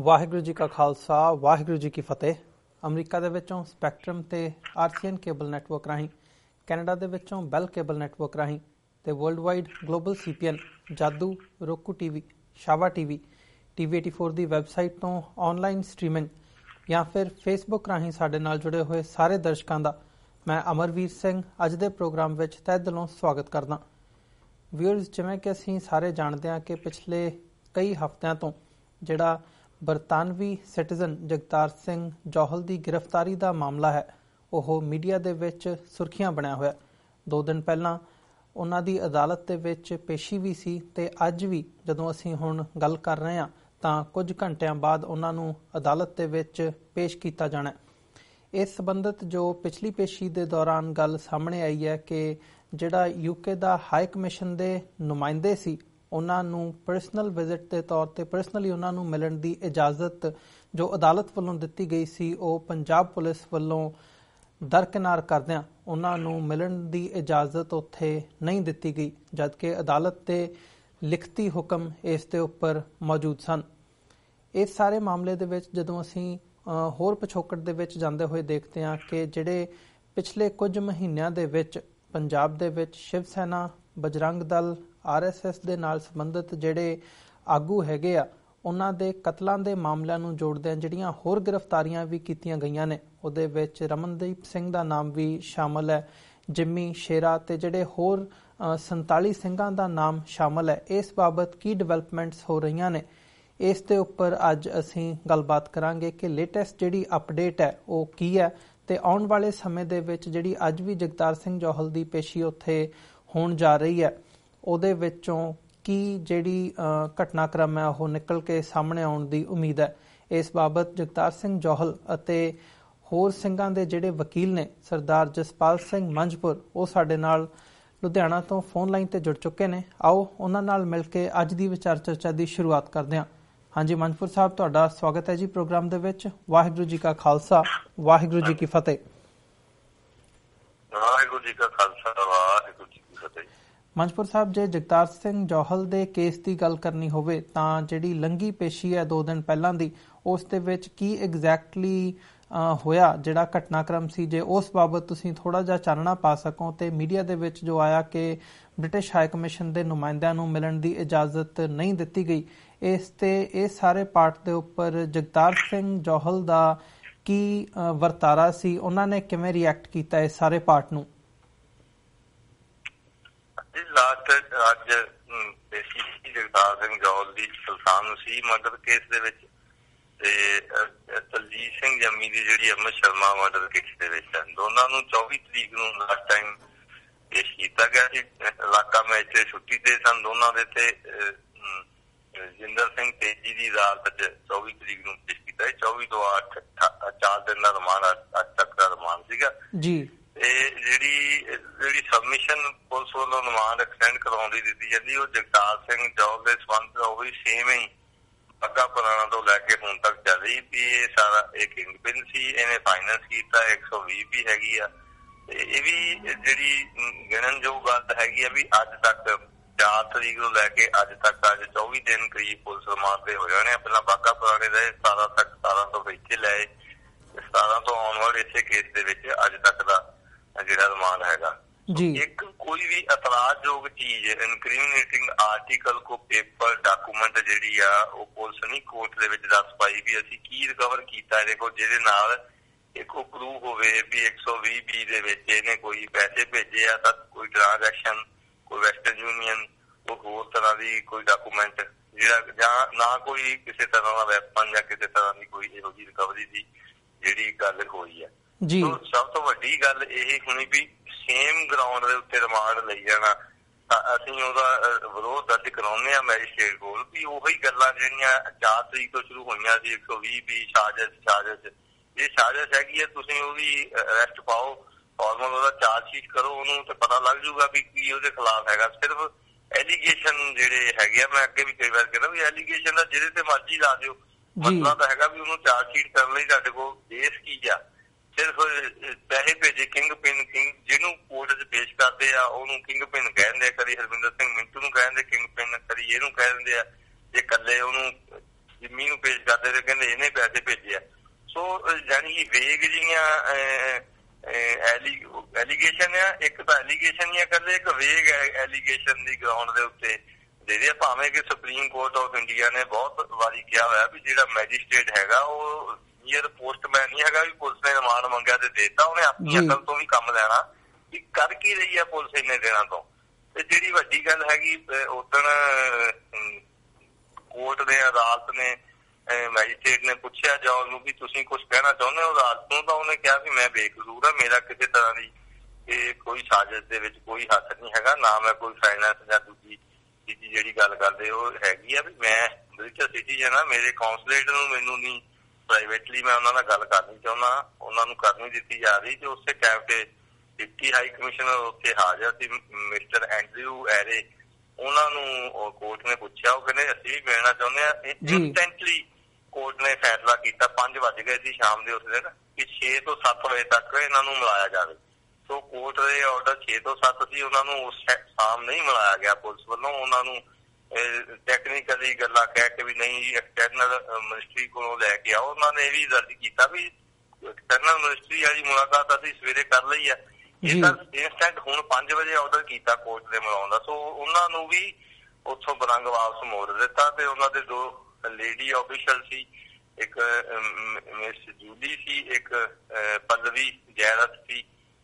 ਵਾਹਿਗੁਰੂ ਜੀ ਕਾ ਖਾਲਸਾ ਵਾਹਿਗੁਰੂ ਜੀ ਕੀ ਫਤਿਹ। ਅਮਰੀਕਾ ਦੇ ਵਿੱਚੋਂ ਸਪੈਕਟਰਮ ਤੇ ਆਰਸੀਐਨ ਕੇਬਲ ਨੈਟਵਰਕ ਰਾਹੀਂ, ਕੈਨੇਡਾ ਦੇ ਵਿੱਚੋਂ ਬੈਲ ਕੇਬਲ ਨੈਟਵਰਕ ਰਾਹੀਂ ਤੇ ਵਰਲਡ ਵਾਈਡ ਗਲੋਬਲ CPN, ਜਾਦੂ, ਰੋਕੂ TV, ਸ਼ਾਵਾ TV, TV 84 ਦੀ ਵੈਬਸਾਈਟ ਤੋਂ ਆਨਲਾਈਨ ਸਟ੍ਰੀਮਿੰਗ ਜਾਂ ਫਿਰ ਫੇਸਬੁੱਕ ਰਾਹੀਂ ਸਾਡੇ ਨਾਲ ਜੁੜੇ ਹੋਏ ਸਾਰੇ ਦਰਸ਼ਕਾਂ ਦਾ ਮੈਂ ਅਮਰਵੀਰ ਸਿੰਘ ਅੱਜ ਦੇ ਪ੍ਰੋਗਰਾਮ ਵਿੱਚ ਤਹਿ ਦਿਲੋਂ ਸਵਾਗਤ ਕਰਦਾ। ਵਿਊਅਰਸ, ਜਿਵੇਂ ਕਿ ਅਸੀਂ ਸਾਰੇ ਜਾਣਦੇ ਹਾਂ ਕਿ ਪਿਛਲੇ ਕਈ ਹਫ਼ਤਿਆਂ ਤੋਂ ਜਿਹੜਾ ਬਰਤਾਨਵੀ ਸਿਟੀਜ਼ਨ ਜਗਤਾਰ ਸਿੰਘ ਜੌਹਲ ਦੀ ਗ੍ਰਿਫਤਾਰੀ ਦਾ ਮਾਮਲਾ ਹੈ ਉਹ ਮੀਡੀਆ ਦੇ ਵਿੱਚ ਸੁਰਖੀਆਂ ਬਣਿਆ ਹੋਇਆ। 2 ਦਿਨ ਪਹਿਲਾਂ ਉਹਨਾਂ ਦੀ ਅਦਾਲਤ ਦੇ ਵਿੱਚ ਪੇਸ਼ੀ ਵੀ ਸੀ ਤੇ ਅੱਜ ਵੀ ਜਦੋਂ ਅਸੀਂ ਹੁਣ ਗੱਲ ਕਰ ਰਹੇ ਹਾਂ ਤਾਂ ਕੁਝ ਘੰਟਿਆਂ ਬਾਅਦ ਉਹਨਾਂ ਨੂੰ ਅਦਾਲਤ ਦੇ ਵਿੱਚ ਪੇਸ਼ ਕੀਤਾ ਜਾਣਾ। ਇਸ ਸੰਬੰਧਿਤ ਜੋ ਪਿਛਲੀ ਪੇਸ਼ੀ ਦੇ ਦੌਰਾਨ ਗੱਲ ਸਾਹਮਣੇ ਆਈ ਹੈ ਕਿ ਜਿਹੜਾ UK ਦਾ ਹਾਈ ਕਮਿਸ਼ਨ ਦੇ ਨੁਮਾਇੰਦੇ ਸੀ ਉਹਨਾਂ ਨੂੰ ਪਰਸਨਲ ਵਿਜ਼ਿਟ ਦੇ ਤੌਰ ਤੇ ਪਰਸਨਲੀ ਉਹਨਾਂ ਨੂੰ ਮਿਲਣ ਦੀ ਇਜਾਜ਼ਤ ਜੋ ਅਦਾਲਤ ਵੱਲੋਂ ਦਿੱਤੀ ਗਈ ਸੀ ਉਹ ਪੰਜਾਬ ਪੁਲਿਸ ਵੱਲੋਂ ਦਰਕਿਨਾਰ ਕਰਦਿਆਂ ਉਹਨਾਂ ਨੂੰ ਮਿਲਣ ਦੀ ਇਜਾਜ਼ਤ ਉੱਥੇ ਨਹੀਂ ਦਿੱਤੀ ਗਈ, ਜਦਕਿ ਅਦਾਲਤ ਦੇ ਲਿਖਤੀ ਹੁਕਮ ਇਸ ਦੇ ਉੱਪਰ ਮੌਜੂਦ ਸਨ। ਇਸ ਸਾਰੇ ਮਾਮਲੇ ਦੇ ਵਿੱਚ ਜਦੋਂ ਅਸੀਂ ਹੋਰ ਪਿਛੋਕੜ ਦੇ ਵਿੱਚ ਜਾਂਦੇ ਹੋਏ ਦੇਖਦੇ ਹਾਂ ਕਿ ਜਿਹੜੇ ਪਿਛਲੇ ਕੁਝ ਮਹੀਨਿਆਂ ਦੇ ਵਿੱਚ ਪੰਜਾਬ ਦੇ ਵਿੱਚ ਸ਼ਿਵ ਸੈਨਾ, ਬਜਰੰਗ ਦਲ, RSS ਦੇ ਨਾਲ ਸੰਬੰਧਿਤ ਜਿਹੜੇ ਆਗੂ ਹੈਗੇ ਆ ਉਹਨਾਂ ਦੇ ਕਤਲਾਂ ਦੇ ਮਾਮਲਿਆਂ ਨੂੰ ਜੋੜਦਿਆਂ ਜਿਹੜੀਆਂ ਹੋਰ ਗ੍ਰਿਫਤਾਰੀਆਂ ਵੀ ਕੀਤੀਆਂ ਗਈਆਂ ਨੇ ਉਹਦੇ ਵਿੱਚ ਰਮਨਦੀਪ ਸਿੰਘ ਦਾ ਨਾਮ ਵੀ ਸ਼ਾਮਲ ਹੈ, ਜਿੰਮੀ ਸ਼ੇਰਾ ਤੇ ਜਿਹੜੇ ਹੋਰ 47 ਸਿੰਘਾਂ ਦਾ ਨਾਮ ਸ਼ਾਮਲ ਹੈ। ਇਸ ਬਾਬਤ ਕੀ ਡਿਵੈਲਪਮੈਂਟਸ ਹੋ ਰਹੀਆਂ ਨੇ ਇਸ ਦੇ ਉੱਪਰ ਅੱਜ ਅਸੀਂ ਗੱਲਬਾਤ ਕਰਾਂਗੇ ਕਿ ਲੇਟੈਸਟ ਜਿਹੜੀ ਅਪਡੇਟ ਹੈ ਉਹ ਕੀ ਹੈ ਤੇ ਆਉਣ ਵਾਲੇ ਸਮੇਂ ਦੇ ਵਿੱਚ ਜਿਹੜੀ ਅੱਜ ਵੀ ਜਗਤਾਰ ਸਿੰਘ ਜੌਹਲ ਦੀ ਪੇਸ਼ੀ ਉੱਥੇ ਹੋਣ ਜਾ ਰਹੀ ਹੈ ਉਹਦੇ ਵਿੱਚੋਂ ਕੀ ਜਿਹੜੀ ਘਟਨਾਕ੍ਰਮ ਹੈ ਉਹ ਨਿਕਲ ਕੇ ਸਾਹਮਣੇ ਆਉਣ ਦੀ ਉਮੀਦ ਹੈ। ਇਸ ਬਾਬਤ ਜਗਤਾਰ ਸਿੰਘ ਜੌਹਲ ਅਤੇ ਹੋਰ ਸਿੰਘਾਂ ਦੇ ਜਿਹੜੇ ਵਕੀਲ ਨੇ ਸਰਦਾਰ ਜਸਪਾਲ ਸਿੰਘ ਮੰਝਪੁਰ ਉਹ ਸਾਡੇ ਨਾਲ ਲੁਧਿਆਣਾ ਤੋਂ ਫੋਨ ਲਾਈਨ ਤੇ ਜੁੜ ਚੁੱਕੇ ਨੇ। ਆਓ ਉਹਨਾਂ ਨਾਲ ਮਿਲ ਕੇ ਅੱਜ ਦੀ ਵਿਚਾਰ ਚਰਚਾ ਦੀ ਸ਼ੁਰੂਆਤ ਕਰਦੇ ਹਾਂ। ਹਾਂਜੀ ਮੰਝਪੁਰ ਸਾਹਿਬ, ਤੁਹਾਡਾ ਸਵਾਗਤ ਹੈ ਜੀ ਪ੍ਰੋਗਰਾਮ ਦੇ ਵਿੱਚ। ਵਾਹਿਗੁਰੂ ਜੀ ਕਾ ਖਾਲਸਾ ਵਾਹਿਗੁਰੂ ਜੀ ਕੀ ਫਤਿਹ। ਵਾਹਿਗੁਰੂ ਜੀ ਕਾ ਖਾਲਸਾ ਵਾਹਿਗੁਰੂ ਜੀ ਕੀ ਫਤਿਹ। ਮੰਝਪੁਰ ਸਾਹਿਬ, ਜੇ ਜਗਤਾਰ ਸਿੰਘ ਜੌਹਲ ਦੇ ਕੇਸ ਦੀ ਗੱਲ ਕਰਨੀ ਹੋਵੇ ਤਾਂ ਜਿਹੜੀ ਲੰਘੀ ਪੇਸ਼ੀ ਹੈ 2 ਦਿਨ ਪਹਿਲਾਂ ਦੀ, ਉਸ ਦੇ ਵਿੱਚ ਕੀ ਐਗਜ਼ੈਕਟਲੀ ਹੋਇਆ ਜਿਹੜਾ ਘਟਨਾਕ੍ਰਮ ਸੀ, ਜੇ ਉਸ ਬਾਬਤ ਤੁਸੀਂ ਥੋੜਾ ਜਿਹਾ ਚਾਨਣਾ ਪਾ ਸਕੋ। ਤੇ ਮੀਡੀਆ ਦੇ ਵਿੱਚ ਜੋ ਆਇਆ ਕਿ ਬ੍ਰਿਟਿਸ਼ ਹਾਈ ਕਮਿਸ਼ਨ ਦੇ ਨੁਮਾਇੰਦਿਆਂ ਨੂੰ ਮਿਲਣ ਦੀ ਇਜਾਜ਼ਤ ਨਹੀਂ ਦਿੱਤੀ ਗਈ, ਇਸ ਤੇ ਇਸ ਸਾਰੇ ਪਾਰਟ ਦੇ ਉੱਪਰ ਜਗਤਾਰ ਸਿੰਘ ਜੌਹਲ ਦਾ ਕੀ ਵਰਤਾਰਾ ਸੀ, ਉਹਨਾਂ ਨੇ ਕਿਵੇਂ ਰਿਐਕਟ ਕੀਤਾ ਇਸ ਸਾਰੇ ਪਾਰਟ ਨੂੰ? ਲਾਸਟ ਅੱਜ ਪੇਸ਼ੀ ਜਗਤਾਰ ਸਿੰਘ ਜੌਹਲ ਦੀ ਸੁਲਤਾਨ ਮਸੀਹ ਮਰਡਰ ਕੇਸ ਦੇ ਵਿੱਚ ਤੇ ਦਲਜੀਤ ਸਿੰਘ ਜੰਮੀ ਦੀ ਜਿਹੜੀ ਅਮਰ ਸ਼ਰਮਾ ਮਰਡਰ ਕੇਸ ਦੇ ਵਿੱਚ ਦੋਨਾਂ ਨੂੰ 24 ਤਰੀਕ ਨੂੰ ਲਾਸਟ ਟਾਈਮ ਪੇਸ਼ ਕੀਤਾ ਗਿਆ ਸੀ। ਇਲਾਕਾ ਮੈਚ ਛੁੱਟੀ ਤੇ ਸਨ ਦੋਨਾਂ ਦੇ ਤੇ ਜਿੰਦਰ ਸਿੰਘ ਤੇਜੀ ਦੀ ਅਦਾਲਤ 'ਚ 24 ਤਰੀਕ ਨੂੰ ਪੇਸ਼ ਕੀਤਾ। 24 ਤੋਂ 8 4 ਦਿਨ ਦਾ ਰਿਮਾਂਡ, ਅੱਜ ਤੱਕ ਦਾ ਰਿਮਾਂਡ ਸੀਗਾ ਜੀ। ਤੇ ਜਿਹੜੀ ਸਬਮਿਸ਼ਨ ਪੁਲਿਸ ਵੱਲੋਂ ਰਿਮਾਂਡ ਐਕਸਟੈਂਡ ਕਰਾਉਣ ਦੀ ਦਿੱਤੀ ਜਾਂਦੀ ਉਹ ਜਗਤਾਰ ਸਿੰਘ ਜੌਹਲ ਦੇ ਸੰਬੰਧ ਉਹੀ ਸੇਮ ਹੀ ਅੱਗਾ ਪੁਰਾਣਾ ਤੋਂ ਲੈ ਕੇ ਹੁਣ ਤੱਕ ਚੱਲ ਰਹੀ ਵੀ ਇਹ ਸਾਰਾ ਇਹ ਕਿੰਗਪਿਨ ਸੀ, ਇਹਨੇ ਫਾਈਨੈਂਸ ਕੀਤਾ, 120 ਵੀ ਹੈਗੀ ਆ। ਤੇ ਇਹ ਵੀ ਜਿਹੜੀ ਗਿਣਨਯੋਗ ਗੱਲ ਹੈਗੀ ਆ ਵੀ ਅੱਜ ਤੱਕ 4 ਤਰੀਕ ਤੋਂ ਲੈ ਕੇ ਅੱਜ ਤੱਕ ਅੱਜ 24 ਦਿਨ ਕਰੀਬ ਪੁਲਿਸ ਰਿਮਾਂਡ ਤੇ ਹੋ ਜਾਣੇ ਆ। ਪਹਿਲਾਂ ਬਾਗਾ ਪੁਰਾਣੇ ਰਹੇ 17 ਤੱਕ, 17 ਤੋਂ ਇੱਥੇ ਲਏ, 17 ਤੋਂ ਆਉਣ ਵਾਲੇ ਇਸੇ ਕੇਸ ਦੇ ਵਿੱਚ ਅੱਜ ਤੱਕ ਦਾ ਜਿਹੜਾ ਰਿਮਾਂਡ ਹੈਗਾ। ਇੱਕ ਕੋਈ ਵੀ ਇਤਰਾਜ਼ਯੋਗ ਚੀਜ਼, ਇਨਕ੍ਰਿਮੀਨੇਟਿੰਗ ਆਰਟੀਕਲ, ਕੋ ਪੇਪਰ ਡਾਕੂਮੈਂਟ ਜਿਹੜੀ ਆ ਉਹ ਪੁਲਿਸ ਨਹੀਂ ਕੋਰਟ ਦੇ ਵਿੱਚ ਦੱਸ ਪਾਈ ਵੀ ਅਸੀਂ ਕੀ ਰਿਕਵਰ ਕੀਤਾ ਇਹਦੇ ਕੋਲ, ਜਿਹਦੇ ਨਾਲ ਇੱਕ ਪ੍ਰੂਫ ਹੋਵੇ ਵੀ 120B ਦੇ ਵਿੱਚ ਇਹਨੇ ਕੋਈ ਪੈਸੇ ਭੇਜੇ ਆ ਤਾਂ ਕੋਈ ਟ੍ਰਾਂਜੈਕਸ਼ਨ, ਕੋਈ ਵੈਸਟਰਨ ਯੂਨੀਅਨ, ਕੋਈ ਹੋਰ ਤਰ੍ਹਾਂ ਦੀ ਕੋਈ ਡਾਕੂਮੈਂਟ ਜਿਹੜਾ ਜਾਂ ਨਾ ਕੋਈ ਕਿਸੇ ਤਰ੍ਹਾਂ ਦਾ ਵੈਪਨ ਜਾਂ ਕਿਸੇ ਤਰ੍ਹਾਂ ਦੀ ਕੋਈ ਇਹੋ ਜਿਹੀ ਰਿਕਵਰੀ ਦੀ ਜਿਹੜੀ ਗੱਲ ਹੋਈ ਹੈ। ਸਭ ਤੋਂ ਵੱਡੀ ਗੱਲ ਇਹ ਹੋਣੀ ਵੀ ਸੇਮ ਗਰਾਊਂਡ ਦੇ ਉੱਤੇ ਰਿਮਾਂਡ ਲਈ ਜਾਣਾ ਤਾਂ ਅਸੀਂ ਉਹਦਾ ਵਿਰੋਧ ਦਰਜ ਕਰਾਉਂਦੇ ਹਾਂ ਮੈਜਿਸਟ੍ਰੇਟ ਕੋਲ ਵੀ ਉਹੀ ਗੱਲਾਂ ਜਿਹੜੀਆਂ 4 ਤਰੀਕ ਤੋਂ ਸ਼ੁਰੂ ਹੋਈਆਂ ਸੀ 120B ਸਾਜ਼ਿਸ਼ ਇਹ ਸਾਜ਼ਿਸ਼ ਹੈਗੀ ਹੈ, ਤੁਸੀਂ ਉਹਦੀ ਅਰੈਸਟ ਪਾਓ, ਫਾਰਮਲ ਉਹਦਾ ਚਾਰਜ ਸ਼ੀਟ ਕਰੋ, ਉਹਨੂੰ ਤੇ ਪਤਾ ਲੱਗ ਜਾਊਗਾ ਵੀ ਕੀ ਉਹਦੇ ਖਿਲਾਫ ਹੈਗਾ। ਸਿਰਫ ਐਲੀਗੇਸ਼ਨ ਜਿਹੜੇ ਹੈਗੇ ਆ, ਮੈਂ ਅੱਗੇ ਵੀ ਕਈ ਵਾਰ ਕਹਿੰਦਾ ਵੀ ਐਲੀਗੇਸ਼ਨ ਦਾ ਜਿਹਦੇ ਤੇ ਮਰਜ਼ੀ ਲਾ ਦਿਓ, ਮਸਲਾ ਤਾਂ ਹੈਗਾ ਵੀ ਉਹਨੂੰ ਚਾਰਜ ਸ਼ੀਟ ਕਰਨ ਲਈ ਤੁਹਾਡੇ ਕੋਲ ਬੇਸ ਕੀ ਆ। ਸਿਰਫ ਪੈਸੇ ਭੇਜੇ ਕਿੰਗ ਜਿਹਨੂੰ ਕੋਰਟ 'ਚ ਪੇਸ਼ ਕਰਦੇ ਆ ਉਹਨੂੰ ਕਿੰਗ ਪਿਨ ਕਹਿ ਦਿੰਦੇ ਆ, ਕਦੀ ਹਰਵਿੰਦਰ ਸਿੰਘ ਮਿੰਟੂ ਨੂੰ ਕਹਿ ਦਿੰਦੇ ਕਿੰਗ ਪਿਨ, ਕਦੀ ਇਹਨੂੰ ਕਹਿ ਦਿੰਦੇ ਆ, ਜੇ ਇਕੱਲੇ ਉਹਨੂੰ ਜਿੰਮੀ ਨੂੰ ਪੇਸ਼ ਕਰਦੇ ਤੇ ਕਹਿੰਦੇ ਇਹਨੇ ਪੈਸੇ ਭੇਜੇ ਆ। ਸੋ ਜਾਣੀ ਕਿ ਵੇਗ ਜਿਹੀਆਂ ਐਲੀਗੇਸ਼ਨ ਆ, ਇੱਕ ਤਾਂ ਐਲੀਗੇਸ਼ਨ ਹੀ ਆ ਇਕੱਲੇ, ਇੱਕ ਵੇਗ ਐਲੀਗੇਸ਼ਨ ਦੀ ਗਰਾਊਂਡ ਦੇ ਉੱਤੇ ਦੇ ਰਹੇ ਆ। ਭਾਵੇਂ ਕਿ ਸੁਪਰੀਮ ਕੋਰਟ ਆਫ ਇੰਡੀਆ ਨੇ ਬਹੁਤ ਵਾਰੀ ਕਿਹਾ ਹੋਇਆ ਵੀ ਜਿਹੜਾ ਮੈਜਿਸਟ੍ਰੇਟ ਹੈਗਾ ਉਹ ਨੀਅਰ ਪੋਸਟਮੈਨ ਨਹੀਂ ਹੈਗਾ ਵੀ ਪੁਲਿਸ ਨੇ ਰਿਮਾਂਡ ਮੰਗਿਆ ਤੇ ਦੇਤਾ, ਉਹਨੇ ਆਪਣੀ ਅਕਲ ਤੋਂ ਵੀ ਕੰਮ ਲੈਣਾ ਵੀ ਕਰ ਕੀ ਰਹੀ ਆ ਪੁਲਿਸ ਇੰਨੇ ਦਿਨਾਂ ਤੋਂ। ਤੇ ਜਿਹੜੀ ਵੱਡੀ ਗੱਲ ਹੈਗੀ, ਉਦਣ ਕੋਰਟ ਨੇ, ਅਦਾਲਤ ਨੇ, ਮੈਜਿਸਟ੍ਰੇਟ ਨੇ ਪੁੱਛਿਆ ਜੱਜ ਨੂੰ ਵੀ ਤੁਸੀਂ ਕੁਝ ਕਹਿਣਾ ਚਾਹੁੰਦੇ ਹੋ ਅਦਾਲਤ ਨੂੰ, ਤਾਂ ਉਹਨੇ ਕਿਹਾ ਵੀ ਮੈਂ ਬੇਕਸੂਰ ਆ, ਮੇਰਾ ਕਿਸੇ ਤਰ੍ਹਾਂ ਦੀ ਇਹ ਕੋਈ ਸਾਜ਼ਿਸ਼ ਦੇ ਵਿੱਚ ਕੋਈ ਹੱਥ ਨਹੀਂ ਹੈਗਾ, ਨਾ ਮੈਂ ਕੋਈ ਫਾਈਨੈਂਸ ਜਾਂ ਦੂਜੀ ਜਿਹੜੀ ਗੱਲ ਕਰਦੇ ਉਹ ਹੈਗੀ ਆ ਵੀ ਮੈਂ ਬ੍ਰਿਟਿਸ਼ ਸਿਟੀਜ਼ਨ ਆ, ਮੇਰੇ ਕੌਂਸਲੇਟ ਨੂੰ ਮੈਨੂੰ ਨਹੀਂ ਪ੍ਰਾਈਵੇਟਲੀ ਮੈਂ ਉਹਨਾਂ ਨਾਲ ਗੱਲ ਕਰਨੀ ਚਾਹੁੰਦਾ, ਉਹਨਾਂ ਨੂੰ ਕਰਨੀ ਦਿੱਤੀ ਜਾ ਰਹੀ। ਤੇ ਉਸੇ ਟਾਈਮ ਤੇ ਡਿਪਟੀ ਹਾਈ ਕਮਿਸ਼ਨਰ ਉੱਥੇ ਹਾਜ਼ਰ ਸੀ ਮਿਸਟਰ ਐਂਡਰਿਊ ਐਰੇ, ਉਹਨਾਂ ਨੂੰ ਕੋਰਟ ਨੇ ਪੁੱਛਿਆ, ਉਹ ਕਹਿੰਦੇ ਅਸੀਂ ਵੀ ਮਿਲਣਾ ਚਾਹੁੰਦੇ ਹਾਂ। ਇੰਸਟੈਂਟਲੀ ਕੋਰਟ ਨੇ ਫੈਸਲਾ ਕੀਤਾ, 5 ਵੱਜ ਗਏ ਸੀ ਸ਼ਾਮ ਦੇ ਉਸ ਦਿਨ, ਕਿ 6 ਤੋਂ 7 ਵਜੇ ਤੱਕ ਇਹਨਾਂ ਨੂੰ ਮਿਲਾਇਆ ਜਾਵੇ। ਸੋ ਕੋਰਟ ਦੇ ਆਰਡਰ 6 ਤੋਂ 7 ਸੀ, ਉਹਨਾਂ ਨੂੰ ਉਸ ਸ਼ਾਮ ਨਹੀਂ ਮਿਲਾਇਆ ਗਿਆ ਪੁਲਿਸ ਵੱਲੋਂ। ਉਹਨਾਂ ਨੂੰ ਟੈਕਨੀਕਲੀ ਗੱਲਾਂ ਕਹਿ ਕੇ ਵੀ ਨਹੀਂ ਐਕਸਟਰਨਲ ਮਿਨਿਸਟਰੀ ਕੋਲੋਂ ਲੈ ਕੇ ਆਓ। ਉਹਨਾਂ ਨੇ ਇਹ ਵੀ ਦਰਜ ਕੀਤਾ ਵੀ ਐਕਸਟਰਨਲ ਮਿਨਿਸਟਰੀ ਵਾਲੀ ਮੁਲਾਕਾਤ ਅਸੀਂ ਸਵੇਰੇ ਕਰ ਲਈ ਆ, ਇਹ ਤਾਂ ਇੰਸਟੈਂਟ ਹੁਣ 5 ਵਜੇ ਆਰਡਰ ਕੀਤਾ ਕੋਰਟ ਦੇ ਮਿਲਾਉਣ ਦਾ। ਸੋ ਉਹਨਾਂ ਨੂੰ ਵੀ ਉੱਥੋਂ ਬਰੰਗ ਵਾਪਸ ਮੋੜ ਦਿੱਤਾ। ਤੇ ਉਹਨਾਂ ਦੇ 2 ਲੇਡੀ ਆਫੀਸ਼ਲ ਸੀ, ਇੱਕ ਮਿਸ ਜੂਲੀ ਸੀ, ਇੱਕ ਪੱਲਵੀ ਜੈਰਤ ਸੀ,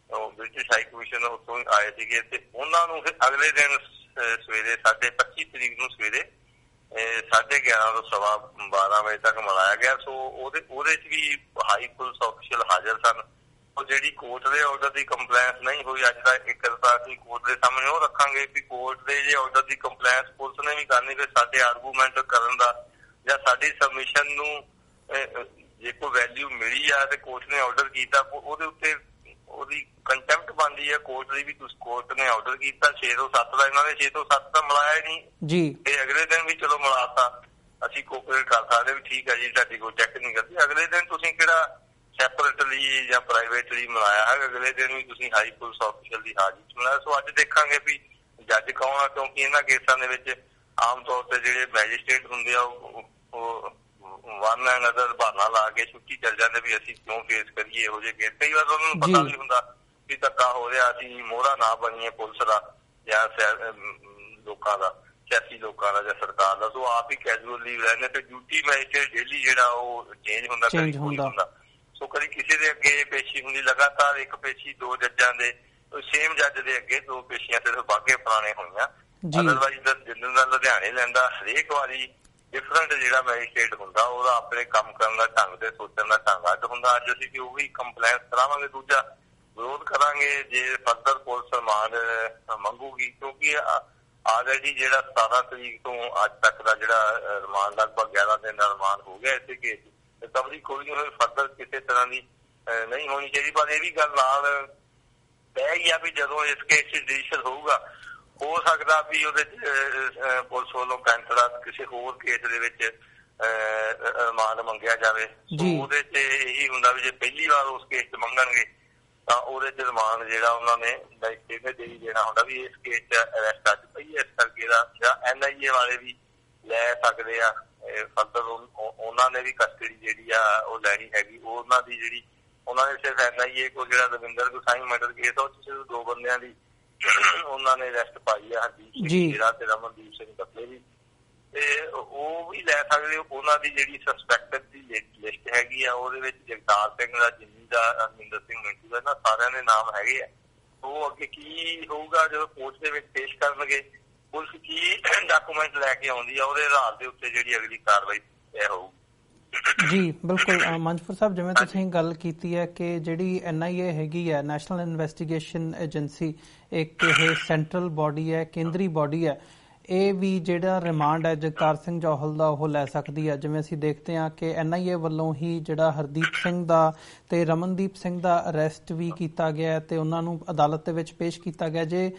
ਉਹ ਬ੍ਰਿਟਿਸ਼ ਹਾਈ ਕਮਿਸ਼ਨਰ ਉੱਥੋਂ ਆਏ ਸੀਗੇ। ਤੇ ਉਹਨਾਂ ਨੂੰ ਫਿਰ ਅਗਲੇ ਦਿਨ ਸਵੇਰੇ 25 ਤਰੀਕ ਨੂੰ ਸਵੇਰੇ 11:30 ਤੋਂ 12:15 ਵਜੇ ਤੱਕ ਮਿਲਾਇਆ ਗਿਆ। ਸੋ ਉਹਦੇ ਚ ਵੀ ਹਾਈ ਪੁਲਿਸ ਆਫੀਸ਼ਲ ਹਾਜ਼ਰ ਸਨ। ਉਹ ਜਿਹੜੀ ਕੋਰਟ ਦੇ ਆਰਡਰ ਦੀ ਕੰਪਲੈਂਸ ਨਹੀਂ ਹੋਈ, ਅੱਜ ਦਾ ਇੱਕ ਤਾਂ ਅਸੀਂ ਕੋਰਟ ਦੇ ਸਾਹਮਣੇ ਉਹ ਰੱਖਾਂਗੇ ਵੀ ਕੋਰਟ ਦੇ ਜੇ ਆਰਡਰ ਦੀ ਕੰਪਲੈਂਸ ਪੁਲਿਸ ਨੇ ਵੀ ਕਰਨੀ, ਫਿਰ ਸਾਡੇ ਆਰਗੂਮੈਂਟ ਕਰਨ ਦਾ ਜਾਂ ਸਾਡੀ ਸਬਮਿਸ਼ਨ ਨੂੰ ਜੇ ਕੋਈ ਵੈਲਿਊ ਮਿਲੀ ਆ ਤੇ ਕੋਰਟ ਨੇ ਆਰਡਰ ਕੀਤਾ, ਉਹਦੇ ਉੱਤੇ ਉਹਦੀ ਕੰਟੈਂਪਟ ਬਣਦੀ ਹੈ ਕੋਰਟ ਦੀ ਵੀ। ਤੁਸੀਂ ਕੋਰਟ ਨੇ ਆਰਡਰ ਕੀਤਾ 6 ਤੋਂ 7 ਦਾ, ਇਹਨਾਂ ਨੇ 6 ਤੋਂ 7 ਦਾ ਮਿਲਾਇਆ ਹੀ ਨਹੀਂ ਤੇ ਅਗਲੇ ਦਿਨ ਵੀ ਚਲੋ ਮਿਲਾਤਾ, ਅਸੀਂ ਕੋਆਪਰੇਟ ਕਰ ਸਕਦੇ ਵੀ ਠੀਕ ਹੈ ਜੀ, ਸਾਡੀ ਕੋਈ ਚੈੱਕ ਨਹੀਂ ਕਰਦੀ। ਅਗਲੇ ਦਿਨ ਤੁਸੀਂ ਕਿਹੜਾ ਸੈਪਰੇਟਲੀ ਜਾਂ ਪ੍ਰਾਈਵੇਟਲੀ ਮਿਲਾਇਆ ਹੈ, ਅਗਲੇ ਦਿਨ ਵੀ ਤੁਸੀਂ ਹਾਈ ਪੁਲਿਸ ਆਫੀਸ਼ਲ ਦੀ ਹਾਜ਼ਰੀ ਚ ਮਿਲਾਇਆ। ਸੋ ਅੱਜ ਦੇਖਾਂਗੇ ਵੀ ਜੱਜ ਕੌਣ ਆ, ਕਿਉਂਕਿ ਇਹਨਾਂ ਕੇਸਾਂ ਦੇ ਵਿੱਚ ਆਮ ਤੌਰ ਤੇ ਜਿਹੜੇ ਮੈਜਿਸਟ੍ਰੇਟ ਹੁੰਦੇ ਆ ਉਹ ਵਨ ਐਂਡ ਅਦਰ ਬਹਾਨਾ ਲਾ ਕੇ ਛੁੱਟੀ ਚੱਲ ਜਾਂਦੇ ਵੀ ਅਸੀਂ ਕਿਉਂ ਫੇਸ ਕਰੀਏ ਇਹੋ ਜਿਹੇ ਕੇਸ। ਕਈ ਵਾਰ ਉਹਨਾਂ ਨੂੰ ਪਤਾ ਵੀ ਹੁੰਦਾ ਵੀ ਧੱਕਾ ਹੋ ਰਿਹਾ, ਅਸੀਂ ਮੋਹਰਾ ਨਾ ਬਣੀਏ ਪੁਲਿਸ ਦਾ ਜਾਂ ਲੋਕਾਂ ਦਾ, ਸਿਆਸੀ ਲੋਕਾਂ ਦਾ ਜਾਂ ਸਰਕਾਰ ਦਾ। ਸੋ ਆਪ ਹੀ ਕੈਜੂਅਲ ਲੀਵ ਰਹਿੰਦੇ ਤੇ ਡਿਊਟੀ ਮੈਜਿਸਟ੍ਰੇਟ ਡੇਲੀ ਜਿਹੜਾ ਉਹ ਚੇਂਜ ਹੁੰਦਾ, ਕਦੀ ਕੋਈ ਹੁੰਦਾ। ਸੋ ਕਦੀ ਕਿਸੇ ਦੇ ਅੱਗੇ ਪੇਸ਼ੀ ਹੁੰਦੀ, ਲਗਾਤਾਰ ਇੱਕ ਪੇਸ਼ੀ 2 ਜੱਜਾਂ ਦੇ, ਸੇਮ ਜੱਜ ਦੇ ਅੱਗੇ 2 ਪੇਸ਼ੀਆਂ ਸਿਰਫ ਬਾਗੇ ਪੁਰਾਣੇ ਹੋਈਆਂ। ਅਦਰਵਾਈਜ਼ ਜਿੰਨਾਂ ਦਾ ਲੁਧਿਆਣੇ ਲੈਂਦਾ ਹਰੇਕ ਵਾਰੀ ਡਿਫਰੈਂਟ ਜਿਹੜਾ ਮੈਜਿਸਟ੍ਰੇਟ ਹੁੰਦਾ ਉਹਦਾ ਆਪਣੇ ਕੰਮ ਕਰਨ ਦਾ ਢੰਗ ਤੇ ਸੋਚਣ ਦਾ ਢੰਗ ਅੱਡ ਹੁੰਦਾ। ਅੱਜ ਅਸੀਂ ਉਹ ਵੀ ਕੰਪਲੈਂਸ ਕਰਾਵਾਂਗੇ, ਦੂਜਾ ਵਿਰੋਧ ਕਰਾਂਗੇ ਜੇ ਫਰਦਰ ਪੁਲਿਸ ਰਿਮਾਂਡ ਮੰਗੂਗੀ, ਕਿਉਂਕਿ ਆਲਰੇਡੀ ਜਿਹੜਾ 17 ਤਰੀਕ ਤੋਂ ਅੱਜ ਤੱਕ ਦਾ ਜਿਹੜਾ ਰਿਮਾਂਡ ਲਗਭਗ 11 ਦਿਨ ਦਾ ਰਿਮਾਂਡ ਹੋ ਗਿਆ ਇਸੇ ਕੇਸ ਦੀ। ਰਿਕਵਰੀ ਕੋਈ ਨਹੀਂ ਹੋਈ, ਫਰਦਰ ਕਿਸੇ ਤਰ੍ਹਾਂ ਦੀ ਨਹੀਂ ਹੋਣੀ ਚਾਹੀਦੀ। ਪਰ ਇਹ ਵੀ ਗੱਲ ਨਾਲ ਤੈਅ ਹੀ ਆ ਵੀ ਜਦੋਂ ਇਸ ਕੇਸ ਚ ਜੁਡੀਸ਼ੀਅਲ ਹੋਊਗਾ, ਹੋ ਸਕਦਾ ਵੀ ਉਹਦੇ ਚ ਪੁਲਿਸ ਵੱਲੋਂ ਕੈਂਸਲਾ ਕਿਸੇ ਹੋਰ ਕੇਸ ਦੇ ਵਿੱਚ ਰਿਮਾਂਡ ਮੰਗਿਆ ਜਾਵੇ। ਉਹਦੇ ਚ ਇਹੀ ਹੁੰਦਾ ਵੀ ਜੇ ਪਹਿਲੀ ਵਾਰ ਉਸ ਕੇਸ ਚ ਮੰਗਣਗੇ ਤਾਂ ਉਹਦੇ ਚ ਰਿਮਾਂਡ ਜਿਹੜਾ ਉਹਨਾਂ ਨੇ ਦੇ ਦੇਣਾ ਹੁੰਦਾ ਵੀ ਇਸ ਕੇਸ ਚ ਅਰੈਸਟ ਅੱਜ ਪਈ, ਇਸ ਕਰਕੇ ਜਾਂ NIA ਵਾਲੇ ਵੀ ਲੈ ਸਕਦੇ ਆ ਫਰਦਰ। ਉਹਨਾਂ ਨੇ ਵੀ ਕਸਟਡੀ ਜਿਹੜੀ ਆ ਉਹ ਲੈਣੀ ਹੈਗੀ। ਉਹਨਾਂ ਦੀ ਜਿਹੜੀ ਉਹਨਾਂ ਨੇ ਸਿਰਫ NIA ਕੋਲ ਜਿਹੜਾ ਰਵਿੰਦਰ ਗੁਸਾਈ ਮਰਡਰ ਕੇਸ ਉਹ ਚ ਸਿਰਫ 2 ਬੰਦਿਆਂ ਦੀ ਉਹਨਾਂ ਨੇ ਅਰੈਸਟ ਪਾਈ ਆ, ਹਰਦੀਪ ਸਿੰਘ ਜੀਰਾ ਤੇ ਰਮਨਦੀਪ ਸਿੰਘ ਕੱਪਲੇ ਦੀ, ਤੇ ਉਹ ਵੀ ਲੈ ਸਕਦੇ। ਉਹਨਾਂ ਦੀ ਜਿਹੜੀ ਸਸਪੈਕਟਡ ਦੀ ਲਿਸਟ ਹੈਗੀ ਆ ਉਹਦੇ ਵਿੱਚ ਜਗਤਾਰ ਸਿੰਘ ਦਾ, ਜਿੰਨੀ ਦਾ, ਅਰਮਿੰਦਰ ਸਿੰਘ ਮਿੰਟੂ ਦਾ, ਇਹਨਾਂ ਸਾਰਿਆਂ ਦੇ ਨਾਮ ਹੈਗੇ ਆ। ਉਹ ਅੱਗੇ ਕੀ ਹੋਊਗਾ ਜਦੋਂ ਕੋਰਟ ਦੇ ਵਿੱਚ ਪੇਸ਼ ਕਰਨਗੇ, ਪੁਲਿਸ ਕੀ ਡਾਕੂਮੈਂਟ ਲੈ ਕੇ ਆਉਂਦੀ ਆ, ਉਹਦੇ ਆਧਾਰ ਦੇ ਉੱਤੇ ਜਿਹੜੀ ਅਗਲੀ ਕਾਰਵਾਈ ਇਹ ਹੋਊਗੀ। ਜੀ ਬਿਲਕੁਲ ਮੰਜਪੁਰ ਸਾਹਿਬ, ਜਿਵੇਂ ਤੁਸੀਂ ਗੱਲ ਕੀਤੀ ਹੈ ਕਿ ਜਿਹੜੀ NIA ਹੈਗੀ ਹੈ, ਨੈਸ਼ਨਲ ਇਨਵੈਸਟੀਗੇਸ਼ਨ ਏਜੰਸੀ, ਇੱਕ ਇਹ ਸੈਂਟਰਲ ਬੋਡੀ ਹੈ, ਕੇਂਦਰੀ ਬੋਡੀ ਹੈ, ਇਹ ਵੀ ਜਿਹੜਾ ਰਿਮਾਂਡ ਹੈ ਜਗਤਾਰ ਸਿੰਘ ਜੌਹਲ ਦਾ ਉਹ ਲੈ ਸਕਦੀ ਹੈ। ਜਿਵੇਂ ਅਸੀਂ ਦੇਖਦੇ ਹਾਂ ਕਿ NIA ਵੱਲੋਂ ਹੀ ਜਿਹੜਾ ਹਰਦੀਪ ਸਿੰਘ ਦਾ ਤੇ ਰਮਨਦੀਪ ਸਿੰਘ ਦਾ ਅਰੈਸਟ ਵੀ ਕੀਤਾ ਗਿਆ ਤੇ ਉਹਨਾਂ ਨੂੰ ਅਦਾਲਤ ਦੇ ਵਿੱਚ ਪੇਸ਼ ਕੀਤਾ ਗਿਆ। ਜੇ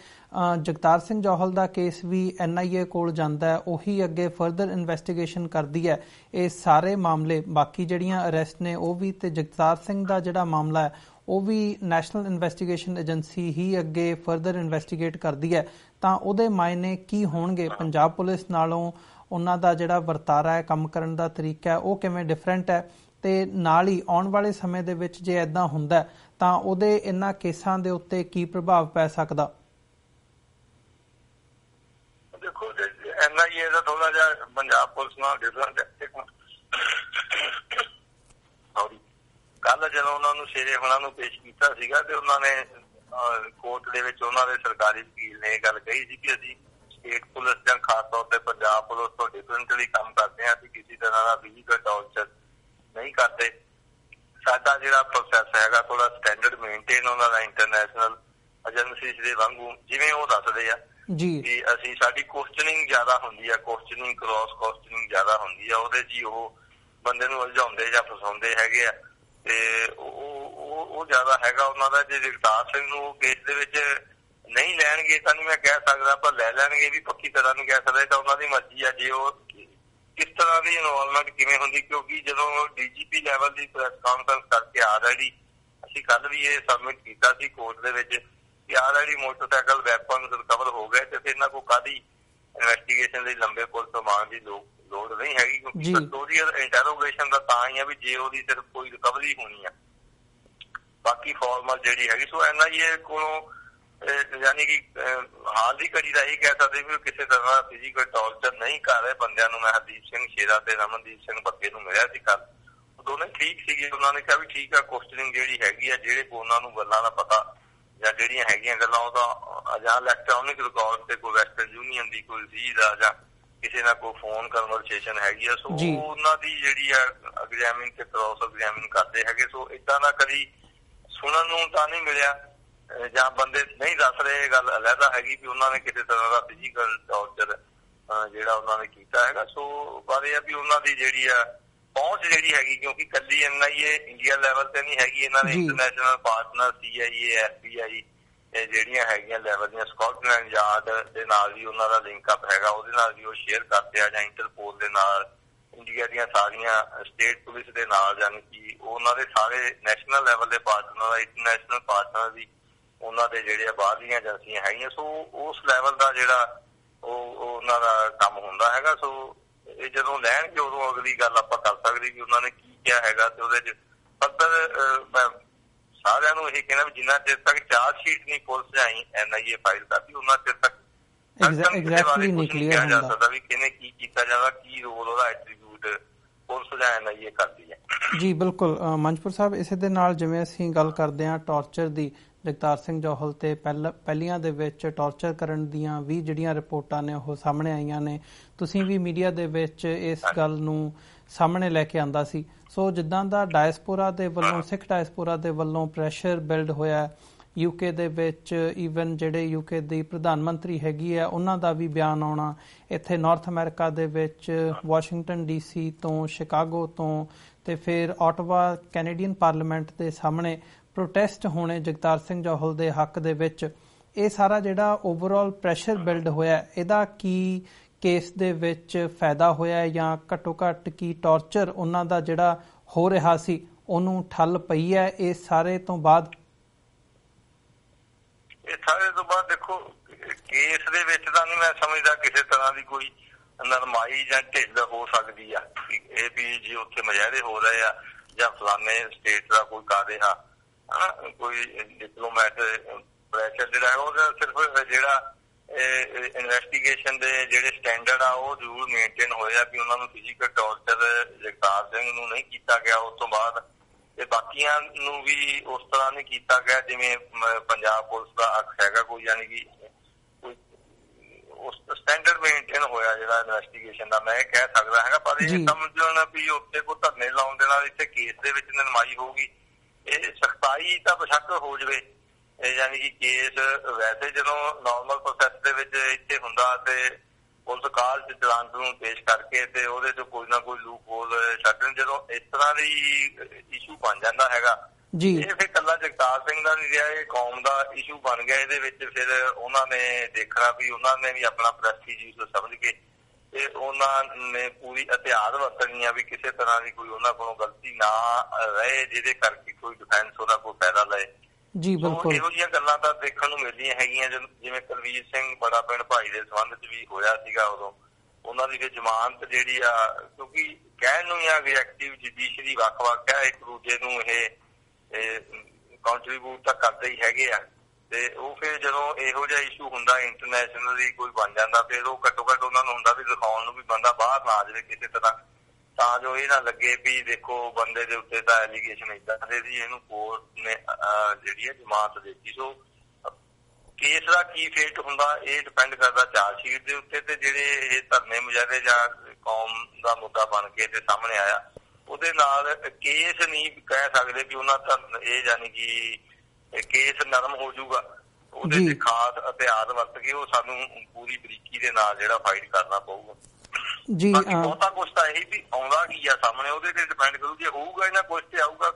ਜਗਤਾਰ ਸਿੰਘ ਜੌਹਲ ਦਾ ਕੇਸ ਵੀ NIA ਕੋਲ ਜਾਂਦਾ ਹੈ, ਉਹੀ ਅੱਗੇ ਫਰਦਰ ਇਨਵੈਸਟੀਗੇਸ਼ਨ ਕਰਦੀ ਹੈ ਇਹ ਸਾਰੇ ਮਾਮਲੇ, ਬਾਕੀ ਜਿਹੜੀਆਂ ਅਰੈਸਟ ਨੇ ਉਹ ਵੀ, ਤੇ ਜਗਤਾਰ ਸਿੰਘ ਦਾ ਜਿਹੜਾ ਮਾਮਲਾ ਹੈ ਉਹ ਵੀ ਨੈਸ਼ਨਲ ਇਨਵੈਸਟੀਗੇਸ਼ਨ ਏਜੰਸੀ ਹੀ ਅੱਗੇ ਫਰਦਰ ਇਨਵੈਸਟੀਗੇਟ ਕਰਦੀ ਹੈ। ਤਾਂ ਉਹਦੇ ਮਾਇਨੇ ਕੀ ਹੋਣਗੇ ਪੰਜਾਬ ਪੁਲਿਸ ਨਾਲੋਂ ਉਹਨਾਂ ਦਾ ਜਿਹੜਾ ਵਰਤਾਰਾ ਹੈ, ਕੰਮ ਕਰਨ ਦਾ ਤਰੀਕਾ ਹੈ, ਉਹ ਕਿਵੇਂ ਡਿਫਰੈਂਟ ਹੈ, ਤੇ ਨਾਲ ਹੀ ਆਉਣ ਵਾਲੇ ਸਮੇਂ ਦੇ ਵਿੱਚ ਜੇ ਇੱਦਾਂ ਹੁੰਦਾ ਤਾਂ ਉਹਦੇ ਇਹਨਾਂ ਕੇਸਾਂ ਦੇ ਉੱਤੇ ਕੀ ਪ੍ਰਭਾਵ ਪੈ ਸਕਦਾ? ਦੇਖੋ NIA ਦਾ ਥੋੜਾ ਜਿਹਾ ਪੰਜਾਬ ਪੁਲਿਸ ਨਾਲ ਡਿਫਰੈਂਟ ਹੈ। ਕੱਲ ਜਦੋਂ ਉਹਨਾਂ ਨੂੰ ਸ਼ੇਰੇ ਹੋਣਾ ਨੂੰ ਪੇਸ਼ ਕੀਤਾ ਸੀਗਾ ਤੇ ਉਹਨਾਂ ਨੇ ਕੋਰਟ ਦੇ ਵਿੱਚ ਉਹਨਾਂ ਦੇ ਸਰਕਾਰੀ ਵਕੀਲ ਨੇ ਇਹ ਗੱਲ ਕਹੀ ਸੀ ਕਿ ਅਸੀਂ ਸਟੇਟ ਪੁਲਿਸ ਜਾਂ ਖਾਸ ਤੌਰ ਤੇ ਪੰਜਾਬ ਪੁਲਿਸ ਤੋਂ ਡਿਫਰੈਂਟਲੀ ਕੰਮ ਕਰਦੇ ਹਾਂ, ਅਸੀਂ ਕਿਸੇ ਤਰ੍ਹਾਂ ਦਾ ਫਿਜ਼ੀਕਲ ਟੌਰਚਰ ਨਹੀਂ ਕਰਦੇ। ਸਾਡਾ ਜਿਹੜਾ ਪ੍ਰੋਸੈਸ ਹੈਗਾ ਥੋੜਾ ਸਟੈਂਡਰਡ ਮੇਨਟੇਨ ਉਹਨਾਂ ਦਾ ਇੰਟਰਨੈਸ਼ਨਲ ਏਜੰਸੀਜ਼ ਦੇ ਵਾਂਗੂ, ਜਿਵੇਂ ਉਹ ਦੱਸਦੇ ਆ ਕਿ ਅਸੀਂ ਸਾਡੀ ਕੁਐਸਚਨਿੰਗ ਜ਼ਿਆਦਾ ਹੁੰਦੀ ਆ, ਕੁਐਸਚਨਿੰਗ ਕ੍ਰਾਸ ਕੁਐਸਚਨਿੰਗ ਜ਼ਿਆਦਾ ਹੁੰਦੀ ਆ, ਉਹਦੇ 'ਚ ਹੀ ਉਹ ਬੰਦੇ ਨੂੰ ਉਲਝਾਉਂਦੇ ਜਾਂ ਫਸਾਉਂਦੇ ਹੈਗੇ ਆ ਤੇ ਉਹ ਜ਼ਿਆਦਾ ਹੈਗਾ ਉਹਨਾਂ ਦਾ। ਜੇ ਜਗਤਾਰ ਸਿੰਘ ਨੂੰ ਕੇਸ ਦੇ ਵਿੱਚ ਨਹੀਂ ਲੈਣਗੇ ਤਾਂ ਨਹੀਂ ਮੈਂ ਕਹਿ ਸਕਦਾ, ਪਰ ਲੈ ਲੈਣਗੇ ਵੀ ਪੱਕੀ ਤਰ੍ਹਾਂ ਨਹੀਂ ਕਹਿ ਸਕਦੇ, ਤਾਂ ਉਹਨਾਂ ਦੀ ਮਰਜ਼ੀ ਆ ਜੇ ਉਹ ਕਿਸ ਤਰ੍ਹਾਂ ਦੀ ਇਨਵੋਲਵਮੈਂਟ ਕਿਵੇਂ ਹੁੰਦੀ। ਕਿਉਂਕਿ ਜਦੋਂ DGP ਲੈਵਲ ਦੀ ਪ੍ਰੈਸ ਕਾਨਫਰੰਸ ਕਰਕੇ ਆਲਰੇਡੀ ਅਸੀਂ ਕੱਲ ਵੀ ਇਹ ਸਬਮਿਟ ਕੀਤਾ ਸੀ ਕੋਰਟ ਦੇ ਵਿੱਚ ਕਿ ਆਲਰੇਡੀ ਮੋਟਰਸਾਈਕਲ ਵੈਪਨਸ ਰਿਕਵਰ ਹੋ ਗਏ ਤੇ ਫਿਰ ਇਹਨਾਂ ਕੋਲ ਕਾਹਦੀ ਇਨਵੈਸਟੀਗੇਸ਼ਨ ਲਈ ਲੰਬੇ ਪੁਲਿਸ ਪ੍ਰਮਾਣ ਦੀ ਲੋੜ ਨਹੀਂ ਹੈਗੀ, ਕਿਉਂਕਿ ਕਸਟੋਡੀਅਲ ਇੰਟਰੋਗੇਸ਼ਨ ਦਾ ਤਾਂ ਹੀ ਆ ਵੀ ਜੇ ਉਹਦੀ ਸਿਰਫ ਕੋਈ ਰਿਕਵਰੀ ਹੋਣੀ ਆ, ਬਾਕੀ ਫਾਰਮਲ ਜਿਹੜੀ ਹੈਗੀ। ਸੋ NIA ਕੋਲੋਂ ਯਾਨੀ ਕਿ ਹਾਲ ਦੀ ਘੜੀ ਦਾ ਇਹ ਕਹਿ ਸਕਦੇ ਵੀ ਕਿਸੇ ਤਰ੍ਹਾਂ ਫਿਜ਼ੀਕਲ ਟੌਰਚਰ ਨਹੀਂ ਕਰ ਰਹੇ ਬੰਦਿਆਂ ਨੂੰ। ਮੈਂ ਹਰਦੀਪ ਸਿੰਘ ਸ਼ੇਰਾ ਤੇ ਰਮਨਦੀਪ ਸਿੰਘ ਬੱਗੇ ਨੂੰ ਮਿਲਿਆ ਸੀ ਕੱਲ, ਦੋਨੇ ਠੀਕ ਸੀਗੇ। ਉਹਨਾਂ ਨੇ ਕਿਹਾ ਵੀ ਠੀਕ ਆ, ਕੁਐਸਚਨਿੰਗ ਜਿਹੜੀ ਹੈਗੀ ਆ, ਜਿਹੜੇ ਕੋ ਉਹਨਾਂ ਨੂੰ ਗੱਲਾਂ ਦਾ ਪਤਾ ਜਾਂ ਜਿਹੜੀਆਂ ਹੈਗੀਆਂ ਗੱਲਾਂ ਉਹਦਾ ਜਾਂ ਇਲੈਕਟ੍ਰੋਨਿਕ ਰਿਕਾਰਡ ਤੇ ਕੋਈ ਵੈਸਟਰਨ ਯੂਨੀਅਨ ਦੀ ਕੋਈ ਰਸੀਦ ਆ ਜਾਂ ਕਿਸੇ ਨਾਲ ਕੋਈ ਫੋਨ ਕਨਵਰਸੇਸ਼ਨ ਹੈਗੀ ਆ, ਸੋ ਉਹਨਾਂ ਦੀ ਜਿਹੜੀ ਆ ਐਗਜ਼ਾਮਿਨ ਤੇ ਕ੍ਰਾਸ ਐਗਜ਼ਾਮਿਨ ਕਰਦੇ ਹੈਗੇ। ਸੋ ਏਦਾਂ ਦਾ ਕਦੀ ਸੁਣਨ ਨੂੰ ਤਾਂ ਨਹੀਂ ਮਿਲਿਆ ਜਾਂ ਬੰਦੇ ਨਹੀਂ ਦੱਸ ਰਹੇ, ਇਹ ਗੱਲ ਅਲੱਗਾ ਹੈਗੀ ਵੀ ਉਹਨਾਂ ਨੇ ਕਿਸੇ ਤਰ੍ਹਾਂ ਦਾ ਫਿਜ਼ੀਕਲ ਟੌਰਚਰ ਜਿਹੜਾ ਉਹਨਾਂ ਨੇ ਕੀਤਾ ਹੈਗਾ। ਸੋ ਪਰ ਇਹ ਆ ਵੀ ਉਹਨਾਂ ਦੀ ਜਿਹੜੀ ਆ ਪਹੁੰਚ ਜਿਹੜੀ ਹੈਗੀ, ਕਿਉਂਕਿ ਕੱਲੀ NIA ਇੰਡੀਆ ਲੈਵਲ ਤੇ ਨਹੀਂ ਹੈਗੀ, ਇਹਨਾਂ ਦੇ ਇੰਟਰਨੈਸ਼ਨਲ ਪਾਰਟਨਰ CIA FBI ਇਹ ਜਿਹੜੀਆਂ ਹੈਗੀਆਂ ਲੈਵਲ ਦੀਆਂ, ਸਕਾਟਲੈਂਡ ਯਾਰਡ ਦੇ ਨਾਲ ਵੀ ਉਹਨਾਂ ਦਾ ਲਿੰਕ ਅਪ ਹੈਗਾ, ਉਹਦੇ ਨਾਲ ਵੀ ਉਹ ਸ਼ੇਅਰ ਕਰਦੇ ਆ, ਜਾਂ ਇੰਟਰਪੋਲ ਦੇ ਨਾਲ, ਇੰਡੀਆ ਦੀਆਂ ਸਾਰੀਆਂ ਸਟੇਟ ਪੁਲਿਸ ਦੇ ਨਾਲ, ਯਾਨੀ ਕਿ ਉਹਨਾਂ ਦੇ ਸਾਰੇ ਨੈਸ਼ਨਲ ਲੈਵਲ ਦੇ ਪਾਰਟਨਰ, ਇੰਟਰਨੈਸ਼ਨਲ ਪਾਰਟਨਰ ਵੀ ਉਹਨਾਂ ਦੇ ਜਿਹੜੇ ਆ ਬਾਹਰਲੀਆਂ ਏਜੰਸੀਆਂ ਹੈਗੀਆਂ। ਸੋ ਉਸ ਲੈਵਲ ਦਾ ਜਿਹੜਾ ਉਹ ਉਹਨਾਂ ਦਾ ਕੰਮ ਹੁੰਦਾ ਹੈਗਾ। ਸੋ ਇਹ ਜਦੋਂ ਲੈਣਗੇ ਉਦੋਂ ਅਗਲੀ ਗੱਲ ਆਪਾਂ ਕਰ ਸਕਦੇ ਕਿ ਉਹਨਾਂ ਨੇ ਕੀ ਕਿਹਾ ਹੈਗਾ, ਤੇ ਉਹਦੇ 'ਚ ਪੱਤਰ ਮੈਂ ਸਾਰਿਆਂ ਨੂੰ ਇਹ ਕਹਿਣਾ ਵੀ ਜਿੰਨਾ ਚਿਰ ਤੱਕ ਚਾਰਜ ਸ਼ੀਟ ਨਹੀਂ ਪੁਲਿਸ ਆਈ NIA ਫਾਈਲ ਕਰਦੀ, ਉਹਨਾਂ ਚਿਰ ਤੱਕ ਨਹੀਂ ਕਿਹਾ ਜਾ ਸਕਦਾ ਵੀ ਕਿਹਨੇ ਕੀ ਕੀਤਾ ਜਾਂਦਾ, ਕੀ ਰੋਲ ਉਹਦਾ ਐਟਰੀਬਿਊਟ ਪੁਲਿਸ ਜਾਂ NIA ਕਰਦੀ ਹੈ। ਜੀ ਬਿਲਕੁਲ ਮੰਚਪੁਰ ਸਾਹਿਬ, ਇਸੇ ਦੇ ਨਾਲ ਜਿਵੇਂ ਅਸੀਂ ਗੱਲ ਕਰਦੇ ਹਾਂ ਟੌਰਚਰ ਦੀ, ਜਗਤਾਰ ਸਿੰਘ ਜੌਹਲ ਤੇ ਪਹਿਲੀਆਂ ਦੇ ਵਿੱਚ ਟੌਰਚਰ ਕਰਨ ਦੀਆਂ ਵੀ ਜਿਹੜੀਆਂ ਰਿਪੋਰਟਾਂ ਨੇ ਉਹ ਸਾਹਮਣੇ ਆਈਆਂ ਨੇ, ਤੁਸੀਂ ਵੀ ਮੀਡੀਆ ਦੇ ਵਿੱਚ ਇਸ ਗੱਲ ਨੂੰ ਸਾਹਮਣੇ ਲੈ ਕੇ ਆਂਦਾ ਸੀ। ਸੋ ਜਿੱਦਾਂ ਦਾ ਡਾਇਸਪੋਰਾ ਦੇ ਵੱਲੋਂ, ਸਿੱਖ ਡਾਇਸਪੋਰਾ ਦੇ ਵੱਲੋਂ ਪ੍ਰੈਸ਼ਰ ਬਿਲਡ ਹੋਇਆ UK ਦੇ ਵਿੱਚ, ਈਵਨ ਜਿਹੜੇ UK ਦੀ ਪ੍ਰਧਾਨ ਮੰਤਰੀ ਹੈਗੀ ਆ ਉਹਨਾਂ ਦਾ ਵੀ ਬਿਆਨ ਆਉਣਾ, ਇੱਥੇ ਨਾਰਥ ਅਮਰੀਕਾ ਦੇ ਵਿੱਚ ਵਾਸ਼ਿੰਗਟਨ DC ਤੋਂ, ਸ਼ਿਕਾਗੋ ਤੋਂ, ਤੇ ਫਿਰ ਆਟਵਾ ਕੈਨੇਡੀਅਨ ਪਾਰਲੀਮੈਂਟ ਦੇ ਸਾਹਮਣੇ ਪ੍ਰੋਟੈਸਟ ਹੋਣੇ ਜਗਤਾਰ ਸਿੰਘ ਜੌਹਲ ਦੇ ਹੱਕ ਦੇ ਵਿੱਚ, ਇਹ ਸਾਰਾ ਜਿਹੜਾ ਓਵਰਆਲ ਪ੍ਰੈਸ਼ਰ ਬਿਲਡ ਹੋਇਆ, ਇਹਦਾ ਕੀ ਕੇਸ ਦੇ ਵਿੱਚ ਫਾਇਦਾ ਹੋਇਆ ਜਾਂ ਘੱਟੋ ਘੱਟ ਕੀ ਟੌਰਚਰ ਉਹਨਾਂ ਦਾ ਜਿਹੜਾ ਹੋ ਰਿਹਾ ਸੀ ਉਹਨੂੰ ਠੱਲ ਪਈ ਹੈ ਇਸ ਸਾਰੇ ਤੋਂ ਬਾਅਦ? ਇਹ ਸਾਰੇ ਤੋਂ ਬਾਅਦ ਦੇਖੋ ਕੇਸ ਦੇ ਵਿੱਚ ਤਾਂ ਨਹੀਂ ਮੈਂ ਸਮਝਦਾ ਕਿਸੇ ਤਰ੍ਹਾਂ ਦੀ ਕੋਈ ਨਰਮਾਈ ਜਾਂ ਢਿੱਲ ਹੋ ਸਕਦੀ ਆ, ਇਹ ਵੀ ਜੇ ਉੱਥੇ ਮੁਜ਼ਾਹਰੇ ਹੋ ਰਹੇ ਆ ਜਾਂ ਫਲਾਣੇ ਸਟੇਟ ਦਾ ਕੋਈ ਕਰ ਰਿਹਾ ਕੋਈ ਡਿਪਲੋਮੈਟ ਪ੍ਰੈਸ਼ਰ ਜਿਹੜਾ ਹੈ, ਉਹਦਾ ਸਿਰਫ ਜਿਹੜਾ ਇਨਵੈਸਟੀਗੇਸ਼ਨ ਦੇ ਜਿਹੜੇ ਸਟੈਂਡਰਡ ਆ ਉਹ ਜ਼ਰੂਰ ਮੇਨਟੇਨ ਹੋਏ ਆ ਵੀ ਉਹਨਾਂ ਨੂੰ ਫਿਜ਼ੀਕਲ ਟੌਰਚਰ ਜਗਤਾਰ ਸਿੰਘ ਨੂੰ ਨਹੀਂ ਕੀਤਾ ਗਿਆ। ਉਸ ਤੋਂ ਬਾਅਦ ਤੇ ਬਾਕੀਆਂ ਨੂੰ ਵੀ ਉਸ ਤਰ੍ਹਾਂ ਨਹੀਂ ਕੀਤਾ ਗਿਆ ਜਿਵੇਂ ਪੰਜਾਬ ਪੁਲਿਸ ਦਾ ਹੱਕ ਹੈਗਾ ਕੋਈ, ਯਾਨੀ ਕਿ ਕੋਈ ਉਸ ਸਟੈਂਡਰਡ ਮੇਨਟੇਨ ਹੋਇਆ ਜਿਹੜਾ ਇਨਵੈਸਟੀਗੇਸ਼ਨ ਦਾ, ਮੈਂ ਇਹ ਕਹਿ ਸਕਦਾ ਹੈਗਾ। ਪਰ ਇਹ ਸਮਝਣ ਵੀ ਉੱਥੇ ਕੋਈ ਧਰਨੇ ਲਾਉਣ ਦੇ ਨਾਲ ਇੱਥੇ ਕੇਸ ਦੇ ਵਿੱਚ ਨਰਮਾਈ ਹੋਊਗੀ, ਇਹ ਸਖਤਾਈ ਤਾਂ ਬੇਸ਼ੱਕ ਹੋ ਜਾਵੇ, ਯਾਨੀ ਕਿ ਕੇਸ ਵੈਸੇ ਜਦੋਂ ਨੋਰਮਲ ਪ੍ਰੋਸੈਸ ਦੇ ਵਿੱਚ ਇੱਥੇ ਹੁੰਦਾ ਤੇ ਪੁਲਿਸ ਕਾਲ ਚ ਚਲਾਨ ਨੂੰ ਪੇਸ਼ ਕਰਕੇ ਤੇ ਉਹਦੇ ਚ ਕੋਈ ਨਾ ਕੋਈ ਲੂਪ ਹੋਲ ਛੱਡਣ, ਜਦੋਂ ਇਸ ਤਰ੍ਹਾਂ ਦੀ ਇਸ਼ੂ ਬਣ ਜਾਂਦਾ ਹੈਗਾ ਇਹ ਫਿਰ ਇਕੱਲਾ ਜਗਤਾਰ ਸਿੰਘ ਦਾ ਨਹੀਂ ਰਿਹਾ, ਇਹ ਕੌਮ ਦਾ ਇਸ਼ੂ ਬਣ ਗਿਆ। ਇਹਦੇ ਵਿੱਚ ਫਿਰ ਉਹਨਾਂ ਨੇ ਦੇਖਣਾ ਵੀ ਉਹਨਾਂ ਨੇ ਵੀ ਆਪਣਾ ਪ੍ਰੈਸਟੀਜ ਸਮਝ ਕੇ ਤੇ ਉਹਨਾਂ ਨੇ ਪੂਰੀ ਇਤਿਹਾਸ ਵਰਤਣੀ ਆ ਵੀ ਕਿਸੇ ਤਰ੍ਹਾਂ ਦੀ ਕੋਈ ਉਹਨਾਂ ਕੋਲੋਂ ਗਲਤੀ ਨਾ ਰਹੇ ਜਿਹਦੇ ਕਰਕੇ ਕੋਈ ਡਿਫੈਂਸ ਉਹਦਾ ਕੋਈ ਫਾਇਦਾ ਲਏ। ਜੀ ਬਿਲਕੁਲ, ਇਹੋ ਜਿਹੀਆਂ ਗੱਲਾਂ ਤਾਂ ਦੇਖਣ ਨੂੰ ਮਿਲਦੀਆਂ ਹੈਗੀਆਂ, ਜਿਵੇਂ ਕੁਲਵੀਰ ਸਿੰਘ ਬੜਾ ਪਿੰਡ ਭਾਈ ਦੇ ਸੰਬੰਧ ਚ ਵੀ ਹੋਇਆ ਸੀਗਾ ਉਦੋਂ ਉਹਨਾਂ ਦੀ ਫਿਰ ਜ਼ਮਾਨਤ ਜਿਹੜੀ ਆ, ਕਿਉਂਕਿ ਕਹਿਣ ਨੂੰ ਜਾਂ ਐਗਜ਼ੈਕਟਿਵ ਜੁਡੀਸ਼ਰੀ ਵੱਖ-ਵੱਖ ਹੈ, ਇੱਕ ਦੂਜੇ ਨੂੰ ਇਹ ਕੰਟਰੀਬਿਊਟ ਤਾਂ ਕਰਦੇ ਹੀ ਹੈਗੇ ਆ, ਤੇ ਉਹ ਫਿਰ ਜਦੋਂ ਇਹੋ ਜਿਹਾ ਇਸ਼ੂ ਹੁੰਦਾ ਇੰਟਰਨੈਸ਼ਨਲੀ ਕੋਈ ਬਣ ਜਾਂਦਾ, ਫਿਰ ਉਹ ਘੱਟੋ ਘੱਟ ਉਹਨਾਂ ਨੂੰ ਹੁੰਦਾ ਵੀ ਦਿਖਾਉਣ ਨੂੰ ਵੀ ਬੰਦਾ ਬਾਹਰ ਨਾ ਆ ਜਾਵੇ ਕਿਸੇ ਤਰ੍ਹਾਂ, ਤਾਂ ਜੋ ਇਹ ਨਾ ਲੱਗੇ ਵੀ ਦੇਖੋ ਬੰਦੇ ਦੇ ਉੱਤੇ ਤਾਂ ਐਲੀਗੇਸ਼ਨ ਏਦਾਂ ਦੇ ਸੀ, ਇਹਨੂੰ ਕੋਰਟ ਨੇ ਜਿਹੜੀ ਹੈ ਜ਼ਮਾਨਤ ਦਿੱਤੀ। ਸੋ ਕੇਸ ਦਾ ਕੀ ਫੇਟ ਹੁੰਦਾ ਇਹ ਡਿਪੈਂਡ ਕਰਦਾ ਚਾਰਜ ਸ਼ੀਟ ਦੇ ਉੱਤੇ, ਤੇ ਜਿਹੜੇ ਇਹ ਧਰਨੇ ਮੁਜ਼ਾਹਰੇ ਜਾਂ ਕੌਮ ਦਾ ਮੁੱਦਾ ਬਣ ਕੇ ਤੇ ਸਾਹਮਣੇ ਆਇਆ ਉਹਦੇ ਨਾਲ ਕੇਸ ਨਹੀਂ ਕਹਿ ਸਕਦੇ ਵੀ ਉਹਨਾਂ ਇਹ ਯਾਨੀ ਕਿ ਕੇਸ ਨਰਮ ਹੋ ਜਾਊਗਾ, ਉਹਦੇ ਤੇ ਖਾਸ ਹਥਿਆਰ ਵਰਤ ਕੇ ਉਹ ਸਾਨੂੰ ਪੂਰੀ ਬਰੀਕੀ ਦੇ ਨਾਲ ਜਿਹੜਾ ਫਾਈਟ ਕਰਨਾ ਪਊਗਾ ਜੀ। ਬਹੁਤਾ ਕੁਛ ਤਾਂ ਇਹੀ ਵੀ ਆਉਂਦਾ ਕੀ ਆ ਸਾਹਮਣੇ ਉਹਦੇ ਤੇ ਡਿਪੈਂਡ ਕਰੂ, ਜੇ ਹੋਊਗਾ ਇਹਨਾਂ ਕੁਛ ਤੇ ਆਊਗਾ,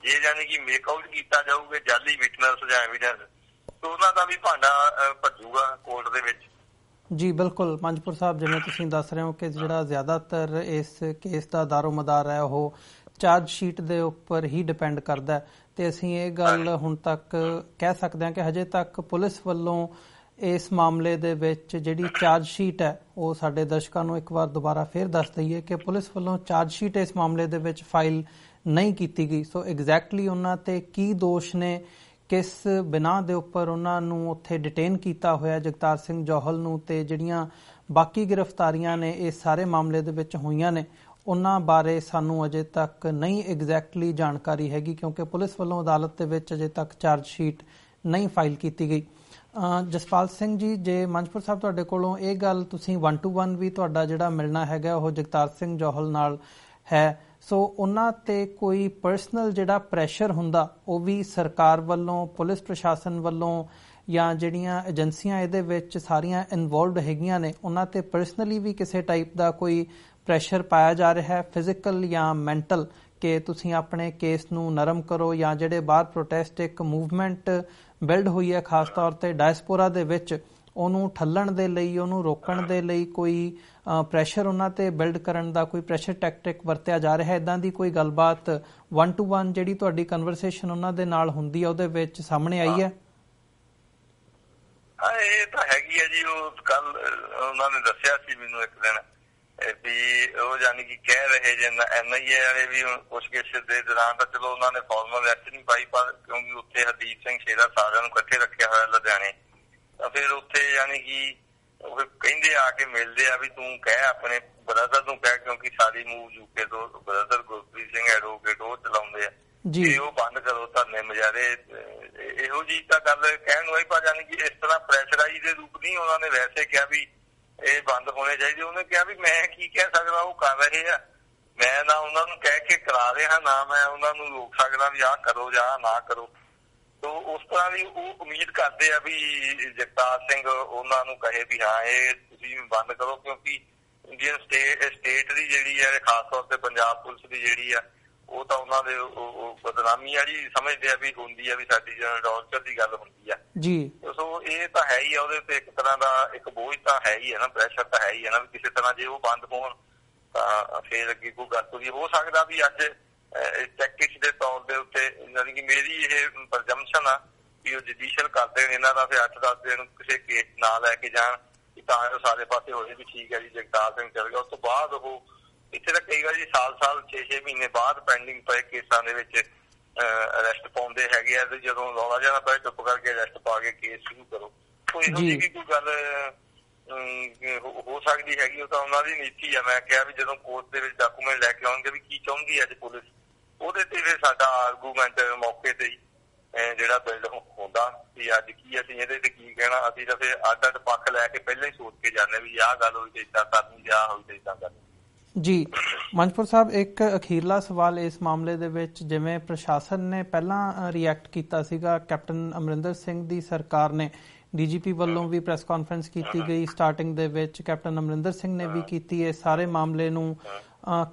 ਜੇ ਯਾਨੀ ਕਿ ਮੇਕ ਆਊਟ ਕੀਤਾ ਜਾਊਗਾ ਜਾਲੀ ਵਿਟਨੈਸ ਜਾਂ ਐਵੀਡੈਂਸ, ਉਹਨਾਂ ਦਾ ਵੀ ਭਾਂਡਾ ਭੱਜੂਗਾ ਕੋਰਟ ਦੇ ਵਿੱਚ। ਜੀ ਬਿਲਕੁਲ ਮੰਜਪੁਰ ਸਾਹਿਬ, ਜਿਵੇਂ ਤੁਸੀਂ ਦੱਸ ਰਹੇ ਹੋ ਕਿ ਜਿਹੜਾ ਜ਼ਿਆਦਾਤਰ ਇਸ ਕੇਸ ਦਾ ਦਾਰੋਮਦਾਰ ਹੈ ਉਹ ਚਾਰਜ ਸ਼ੀਟ ਦੇ ਉੱਪਰ ਹੀ ਡਿਪੈਂਡ ਕਰਦਾ ਹੈ, ਤੇ ਅਸੀਂ ਇਹ ਗੱਲ ਹੁਣ ਤੱਕ ਕਹਿ ਸਕਦੇ ਹਾਂ ਕਿ ਹਜੇ ਤੱਕ ਪੁਲਿਸ ਵੱਲੋਂ ਇਸ ਮਾਮਲੇ ਦੇ ਵਿੱਚ ਜਿਹੜੀ ਚਾਰਜ ਸ਼ੀਟ ਹੈ, ਉਹ ਸਾਡੇ ਦਰਸ਼ਕਾਂ ਨੂੰ ਇੱਕ ਵਾਰ ਦੁਬਾਰਾ ਫਿਰ ਦੱਸ ਦਈਏ ਕਿ ਪੁਲਿਸ ਵੱਲੋਂ ਚਾਰਜ ਸ਼ੀਟ ਇਸ ਮਾਮਲੇ ਦੇ ਵਿੱਚ ਫਾਈਲ ਨਹੀਂ ਕੀਤੀ ਗਈ। ਸੋ ਐਗਜ਼ੈਕਟਲੀ ਉਹਨਾਂ ਤੇ ਕੀ ਦੋਸ਼ ਨੇ, ਕਿਸ ਬਿਨਾਂ ਦੇ ਉੱਪਰ ਉਹਨਾਂ ਨੂੰ ਉੱਥੇ ਡਿਟੇਨ ਕੀਤਾ ਹੋਇਆ ਜਗਤਾਰ ਸਿੰਘ ਜੌਹਲ ਨੂੰ, ਤੇ ਜਿਹੜੀਆਂ ਬਾਕੀ ਗ੍ਰਿਫਤਾਰੀਆਂ ਨੇ ਇਸ ਸਾਰੇ ਮਾਮਲੇ ਦੇ ਵਿੱਚ ਹੋਈਆਂ ਨੇ, ਉਹਨਾਂ ਬਾਰੇ ਸਾਨੂੰ ਅਜੇ ਤੱਕ ਨਹੀਂ ਐਗਜ਼ੈਕਟਲੀ ਜਾਣਕਾਰੀ ਹੈਗੀ, ਕਿਉਂਕਿ ਪੁਲਿਸ ਵੱਲੋਂ ਅਦਾਲਤ ਦੇ ਵਿੱਚ ਅਜੇ ਤੱਕ ਚਾਰਜ ਸ਼ੀਟ ਨਹੀਂ ਫਾਈਲ ਕੀਤੀ ਗਈ। ਜਸਪਾਲ ਸਿੰਘ ਜੀ, ਜੇ ਮੰਜਪੁਰ ਸਾਹਿਬ ਤੁਹਾਡੇ ਕੋਲੋਂ ਇਹ ਗੱਲ ਤੁਸੀਂ 1-to-1 ਵੀ ਤੁਹਾਡਾ ਜਿਹੜਾ ਮਿਲਣਾ ਹੈਗਾ ਉਹ ਜਗਤਾਰ ਸਿੰਘ ਜੌਹਲ ਨਾਲ ਹੈ, ਸੋ ਉਹਨਾਂ ਤੇ ਕੋਈ ਪਰਸਨਲ ਜਿਹੜਾ ਪ੍ਰੈਸ਼ਰ ਹੁੰਦਾ ਉਹ ਵੀ ਸਰਕਾਰ ਵੱਲੋਂ, ਪੁਲਿਸ ਪ੍ਰਸ਼ਾਸਨ ਵੱਲੋਂ ਜਾਂ ਜਿਹੜੀਆਂ ਏਜੰਸੀਆਂ ਇਹਦੇ ਵਿੱਚ ਸਾਰੀਆਂ ਇਨਵੋਲਵਡ ਹੈਗੀਆਂ ਨੇ, ਉਹਨਾਂ ਤੇ ਪਰਸਨਲੀ ਵੀ ਕਿਸੇ ਟਾਈਪ ਦਾ ਕੋਈ ਪ੍ਰੈਸ਼ਰ ਪਾਇਆ ਜਾ ਰਿਹਾ ਹੈ, ਫਿਜ਼ੀਕਲ ਜਾਂ ਮੈਂਟਲ, ਕਿ ਤੁਸੀਂ ਆਪਣੇ ਕੇਸ ਨੂੰ ਨਰਮ ਕਰੋ, ਜਾਂ ਜਿਹੜੇ ਬਾਹਰ ਪ੍ਰੋਟੈਸਟ ਇੱਕ ਮੂਵਮੈਂਟ ਬਿਲਡ ਹੋਈ ਹੈ ਖਾਸ ਤੌਰ ਤੇ ਡਾਇਸਪੋਰਾ ਦੇ ਵਿੱਚ, ਉਹਨੂੰ ਠੱਲਣ ਦੇ ਲਈ, ਉਹਨੂੰ ਰੋਕਣ ਦੇ ਲਈ ਕੋਈ ਪ੍ਰੈਸ਼ਰ ਉਹਨਾਂ ਤੇ ਬਿਲਡ ਕਰਨ ਦਾ ਕੋਈ ਪ੍ਰੈਸ਼ਰ ਟੈਕਟਿਕ ਵਰਤਿਆ ਜਾ ਰਿਹਾ ਹੈ? ਇੱਦਾਂ ਦੀ ਕੋਈ ਗੱਲਬਾਤ 1-to-1 ਜਿਹੜੀ ਤੁਹਾਡੀ ਕਨਵਰਸੇਸ਼ਨ ਉਹਨਾਂ ਦੇ ਨਾਲ ਹੁੰਦੀ ਹੈ ਉਹਦੇ ਵਿੱਚ ਸਾਹਮਣੇ ਆਈ ਹੈ? ਇਹ ਤਾਂ ਹੈਗੀ ਹੈ ਜੀ, ਉਹ ਕੱਲ ਉਹਨਾਂ ਨੇ ਦੱਸਿਆ ਸੀ ਮੈਨੂੰ ਇੱਕ ਦਿਨ ਵੀ ਉਹ ਯਾਨੀ ਕਿ ਕਹਿ ਰਹੇ ਜੇ NIA ਵਾਲੇ ਵੀ ਪੁੱਛਗਿੱਛ ਦੇ ਦੌਰਾਨ ਤਾਂ ਚਲੋ ਉਹਨਾਂ ਨੇ ਫਾਰਮਲ ਐਕਟ ਨਹੀਂ ਪਾਈ, ਪਰ ਕਿਉਂਕਿ ਉੱਥੇ ਹਰਦੀਪ ਸਿੰਘ ਸ਼ੇਰਾ ਸਾਰਿਆਂ ਨੂੰ ਇਕੱਠੇ ਰੱਖਿਆ ਹੋਇਆ ਲੁਧਿਆਣੇ, ਤਾਂ ਫਿਰ ਉੱਥੇ ਯਾਨੀ ਕਿ ਉਹ ਕਹਿੰਦੇ ਆ ਕੇ ਮਿਲਦੇ ਆ ਵੀ ਤੂੰ ਕਹਿ ਆਪਣੇ ਬ੍ਰਦਰ ਨੂੰ ਕਹਿ, ਕਿਉਂਕਿ ਸਾਰੀ ਮੂਵ ਯੂਕੇ ਤੋਂ ਬ੍ਰਦਰ ਗੁਰਪ੍ਰੀਤ ਸਿੰਘ ਐਡਵੋਕੇਟ ਉਹ ਚਲਾਉਂਦੇ ਆ ਜੀ, ਉਹ ਬੰਦ ਕਰੋ ਧਰਨੇ ਮੁਜ਼ਾਹਰੇ, ਇਹੋ ਜਿਹੀ ਤਾਂ ਗੱਲ ਕਹਿਣ ਨੂੰ, ਪਰ ਯਾਨੀ ਕਿ ਇਸ ਤਰ੍ਹਾਂ ਪ੍ਰੈਸ਼ਰਾਈਜ਼ ਦੇ ਰੂਪ ਨਹੀਂ ਉਹਨਾਂ ਨੇ ਵੈਸੇ ਕਿਹਾ ਵੀ ਇਹ ਬੰਦ ਹੋਣੇ ਚਾਹੀਦੇ। ਉਹਨੇ ਕਿਹਾ ਵੀ ਮੈਂ ਕੀ ਕਹਿ ਸਕਦਾ, ਉਹ ਕਰ ਰਹੇ ਆ, ਮੈਂ ਨਾ ਉਹਨਾਂ ਨੂੰ ਕਹਿ ਕੇ ਕਰਾ ਰਿਹਾ, ਨਾ ਮੈਂ ਉਹਨਾਂ ਨੂੰ ਰੋਕ ਸਕਦਾ ਵੀ ਆਹ ਕਰੋ ਜਾਂ ਨਾ ਕਰੋ। ਤੋ ਉਸ ਤਰ੍ਹਾਂ ਦੀ ਉਹ ਉਮੀਦ ਕਰਦੇ ਆ ਵੀ ਜਗਤਾਰ ਸਿੰਘ ਉਹਨਾਂ ਨੂੰ ਕਹੇ ਵੀ ਹਾਂ ਇਹ ਤੁਸੀਂ ਬੰਦ ਕਰੋ, ਕਿਉਂਕਿ ਇੰਡੀਅਨ ਸਟੇਟ ਦੀ ਜਿਹੜੀ ਹੈ ਖਾਸ ਤੌਰ ਤੇ ਪੰਜਾਬ ਪੁਲਿਸ ਦੀ ਜਿਹੜੀ ਆ ਉਹ ਤਾਂ ਉਹਨਾਂ ਦੇ ਬਦਨਾਮੀ ਆ ਜੀ ਸਮਝਦੇ ਆ ਵੀ ਹੁੰਦੀ ਆ, ਵੀ ਸਾਡੀ ਟੌਰਚਰ ਦੀ ਗੱਲ ਹੁੰਦੀ ਆ ਜੀ। ਸੋ ਇਹ ਤਾਂ ਹੈ ਹੀ ਆ, ਉਹਦੇ ਤੇ ਇੱਕ ਤਰ੍ਹਾਂ ਦਾ ਇੱਕ ਬੋਝ ਤਾਂ ਹੈ ਹੀ ਹੈ ਨਾ, ਪ੍ਰੈਸ਼ਰ ਤਾਂ ਹੈ ਹੀ ਹੈ ਨਾ, ਵੀ ਕਿਸੇ ਤਰ੍ਹਾਂ ਜੇ ਉਹ ਬੰਦ ਹੋਣ ਤਾਂ ਫੇਰ ਅੱਗੇ ਕੋਈ ਗੱਲ ਤੁਰੀ ਹੋ ਸਕਦਾ ਵੀ ਅੱਜ ਟੈਕਟਿਕਸ ਦੇ ਤੌਰ ਦੇ ਉੱਤੇ ਯਾਨੀ ਕਿ ਮੇਰੀ ਇਹ ਪ੍ਰਜੰਪਸ਼ਨ ਆ ਵੀ ਉਹ ਜੁਡੀਸ਼ੀਅਲ ਕਰਦੇ ਨੇ ਇਹਨਾਂ ਦਾ, ਫਿਰ 8-10 ਦਿਨ ਕਿਸੇ ਕੇਸ ਨਾ ਲੈ ਕੇ ਜਾਣ ਤਾਂ ਉਹ ਸਾਰੇ ਪਾਸੇ ਹੋ ਜਾਏ ਵੀ ਠੀਕ ਹੈ ਜੀ ਜਗਤਾਰ ਸਿੰਘ ਚੱਲ ਗਿਆ। ਉਸ ਤੋਂ ਬਾਅਦ ਉਹ ਇੱਥੇ ਤਾਂ ਕਈ ਵਾਰ ਜੀ ਸਾਲ 6-6 ਮਹੀਨੇ ਬਾਅਦ ਪੈਂਡਿੰਗ ਪਏ ਕੇਸਾਂ ਦੇ ਵਿੱਚ ਅਰੈਸਟ ਪਾਉਂਦੇ ਹੈਗੇ ਆ, ਤੇ ਜਦੋਂ ਰੌਲਾ ਜਿਹਾ ਪਏ ਚੁੱਪ ਕਰਕੇ ਅਰੈਸਟ ਪਾ ਕੇ ਕੇਸ ਸ਼ੁਰੂ ਕਰੋ। ਕੋਈ ਇਹੋ ਜਿਹੀ ਕੋਈ ਗੱਲ ਹੋ ਸਕਦੀ ਹੈਗੀ, ਉਹ ਤਾਂ ਉਹਨਾਂ ਦੀ ਨੀਤੀ ਆ। ਮੈਂ ਕਿਹਾ ਵੀ ਜਦੋਂ ਕੋਰਟ ਦੇ ਵਿੱਚ ਡਾਕੂਮੈਂਟ ਲੈ ਕੇ ਆਉਣਗੇ ਵੀ ਕੀ ਚਾਹੁੰਦੀ ਅੱਜ ਪੁਲਿਸ, ਉਹਦੇ ਤੇ ਫਿਰ ਸਾਡਾ ਆਰਗੂਮੈਂਟ ਮੌਕੇ ਤੇ ਹੀ ਜਿਹੜਾ ਬਿਲਡ ਹੁੰਦਾ ਵੀ ਅੱਜ ਕੀ ਅਸੀਂ ਇਹਦੇ ਤੇ ਕੀ ਕਹਿਣਾ। ਅਸੀਂ ਤਾਂ ਫਿਰ ਅੱਡ ਪੱਖ ਲੈ ਕੇ ਪਹਿਲਾਂ ਹੀ ਸੋਚ ਕੇ ਜਾਂਦੇ ਵੀ ਆਹ ਗੱਲ ਹੋਈ ਤੇ ਏਦਾਂ ਕਰਨੀ, ਆਹ ਹੋਈ ਤੇ ਏਦਾਂ ਕਰਨੀ। ਜੀ ਮੰਜਪੁਰ ਸਾਹਿਬ, ਇੱਕ ਅਖੀਰਲਾ ਸਵਾਲ ਇਸ ਮਾਮਲੇ ਦੇ ਵਿੱਚ, ਜਿਵੇਂ ਪ੍ਰਸ਼ਾਸਨ ਨੇ ਪਹਿਲਾਂ ਰਿਐਕਟ ਕੀਤਾ ਸੀਗਾ, ਕੈਪਟਨ ਅਮਰਿੰਦਰ ਸਿੰਘ ਦੀ ਸਰਕਾਰ ਨੇ, DGP ਵੱਲੋਂ ਵੀ ਪ੍ਰੈਸ ਕਾਨਫਰੰਸ ਕੀਤੀ ਗਈ ਸਟਾਰਟਿੰਗ ਦੇ ਵਿੱਚ, ਕੈਪਟਨ ਅਮਰਿੰਦਰ ਸਿੰਘ ਨੇ ਵੀ ਕੀਤੀ, ਇਹ ਸਾਰੇ ਮਾਮਲੇ ਨੂੰ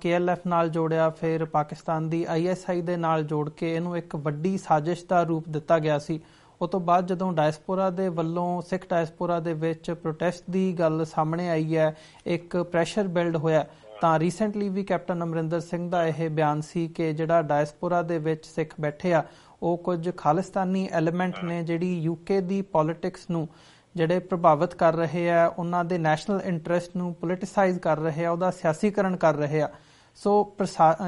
KLF ਨਾਲ ਜੋੜਿਆ, ਫਿਰ ਪਾਕਿਸਤਾਨ ਦੀ ISI ਦੇ ਨਾਲ ਜੋੜ ਕੇ ਇਹਨੂੰ ਇੱਕ ਵੱਡੀ ਸਾਜ਼ਿਸ਼ ਦਾ ਰੂਪ ਦਿੱਤਾ ਗਿਆ ਸੀ। ਉਹ ਤੋਂ ਬਾਅਦ ਜਦੋਂ ਡਾਇਸਪੋਰਾ ਦੇ ਵੱਲੋਂ, ਸਿੱਖ ਡਾਇਸਪੋਰਾ ਦੇ ਵਿੱਚ ਪ੍ਰੋਟੈਸਟ ਦੀ ਗੱਲ ਸਾਹਮਣੇ ਆਈ ਹੈ, ਇੱਕ ਪ੍ਰੈਸ਼ਰ ਬਿਲਡ ਹੋਇਆ, ਤਾਂ ਰੀਸੈਂਟਲੀ ਵੀ ਕੈਪਟਨ ਅਮਰਿੰਦਰ ਸਿੰਘ ਦਾ ਇਹ ਬਿਆਨ ਸੀ ਕਿ ਜਿਹੜਾ ਡਾਇਸਪੋਰਾ ਦੇ ਵਿੱਚ ਸਿੱਖ ਬੈਠੇ ਆ ਉਹ ਕੁਝ ਖਾਲਿਸਤਾਨੀ ਐਲੀਮੈਂਟ ਨੇ ਜਿਹੜੀ UK ਦੀ ਪੋਲਿਟਿਕਸ ਨੂੰ ਜਿਹੜੇ ਪ੍ਰਭਾਵਿਤ ਕਰ ਰਹੇ ਆ, ਉਹਨਾਂ ਦੇ ਨੈਸ਼ਨਲ ਇੰਟਰਸਟ ਨੂੰ ਪੋਲੀਟੀਸਾਈਜ਼ ਕਰ ਰਹੇ ਆ, ਉਹਦਾ ਸਿਆਸੀਕਰਨ ਕਰ ਰਹੇ ਆ। ਸੋ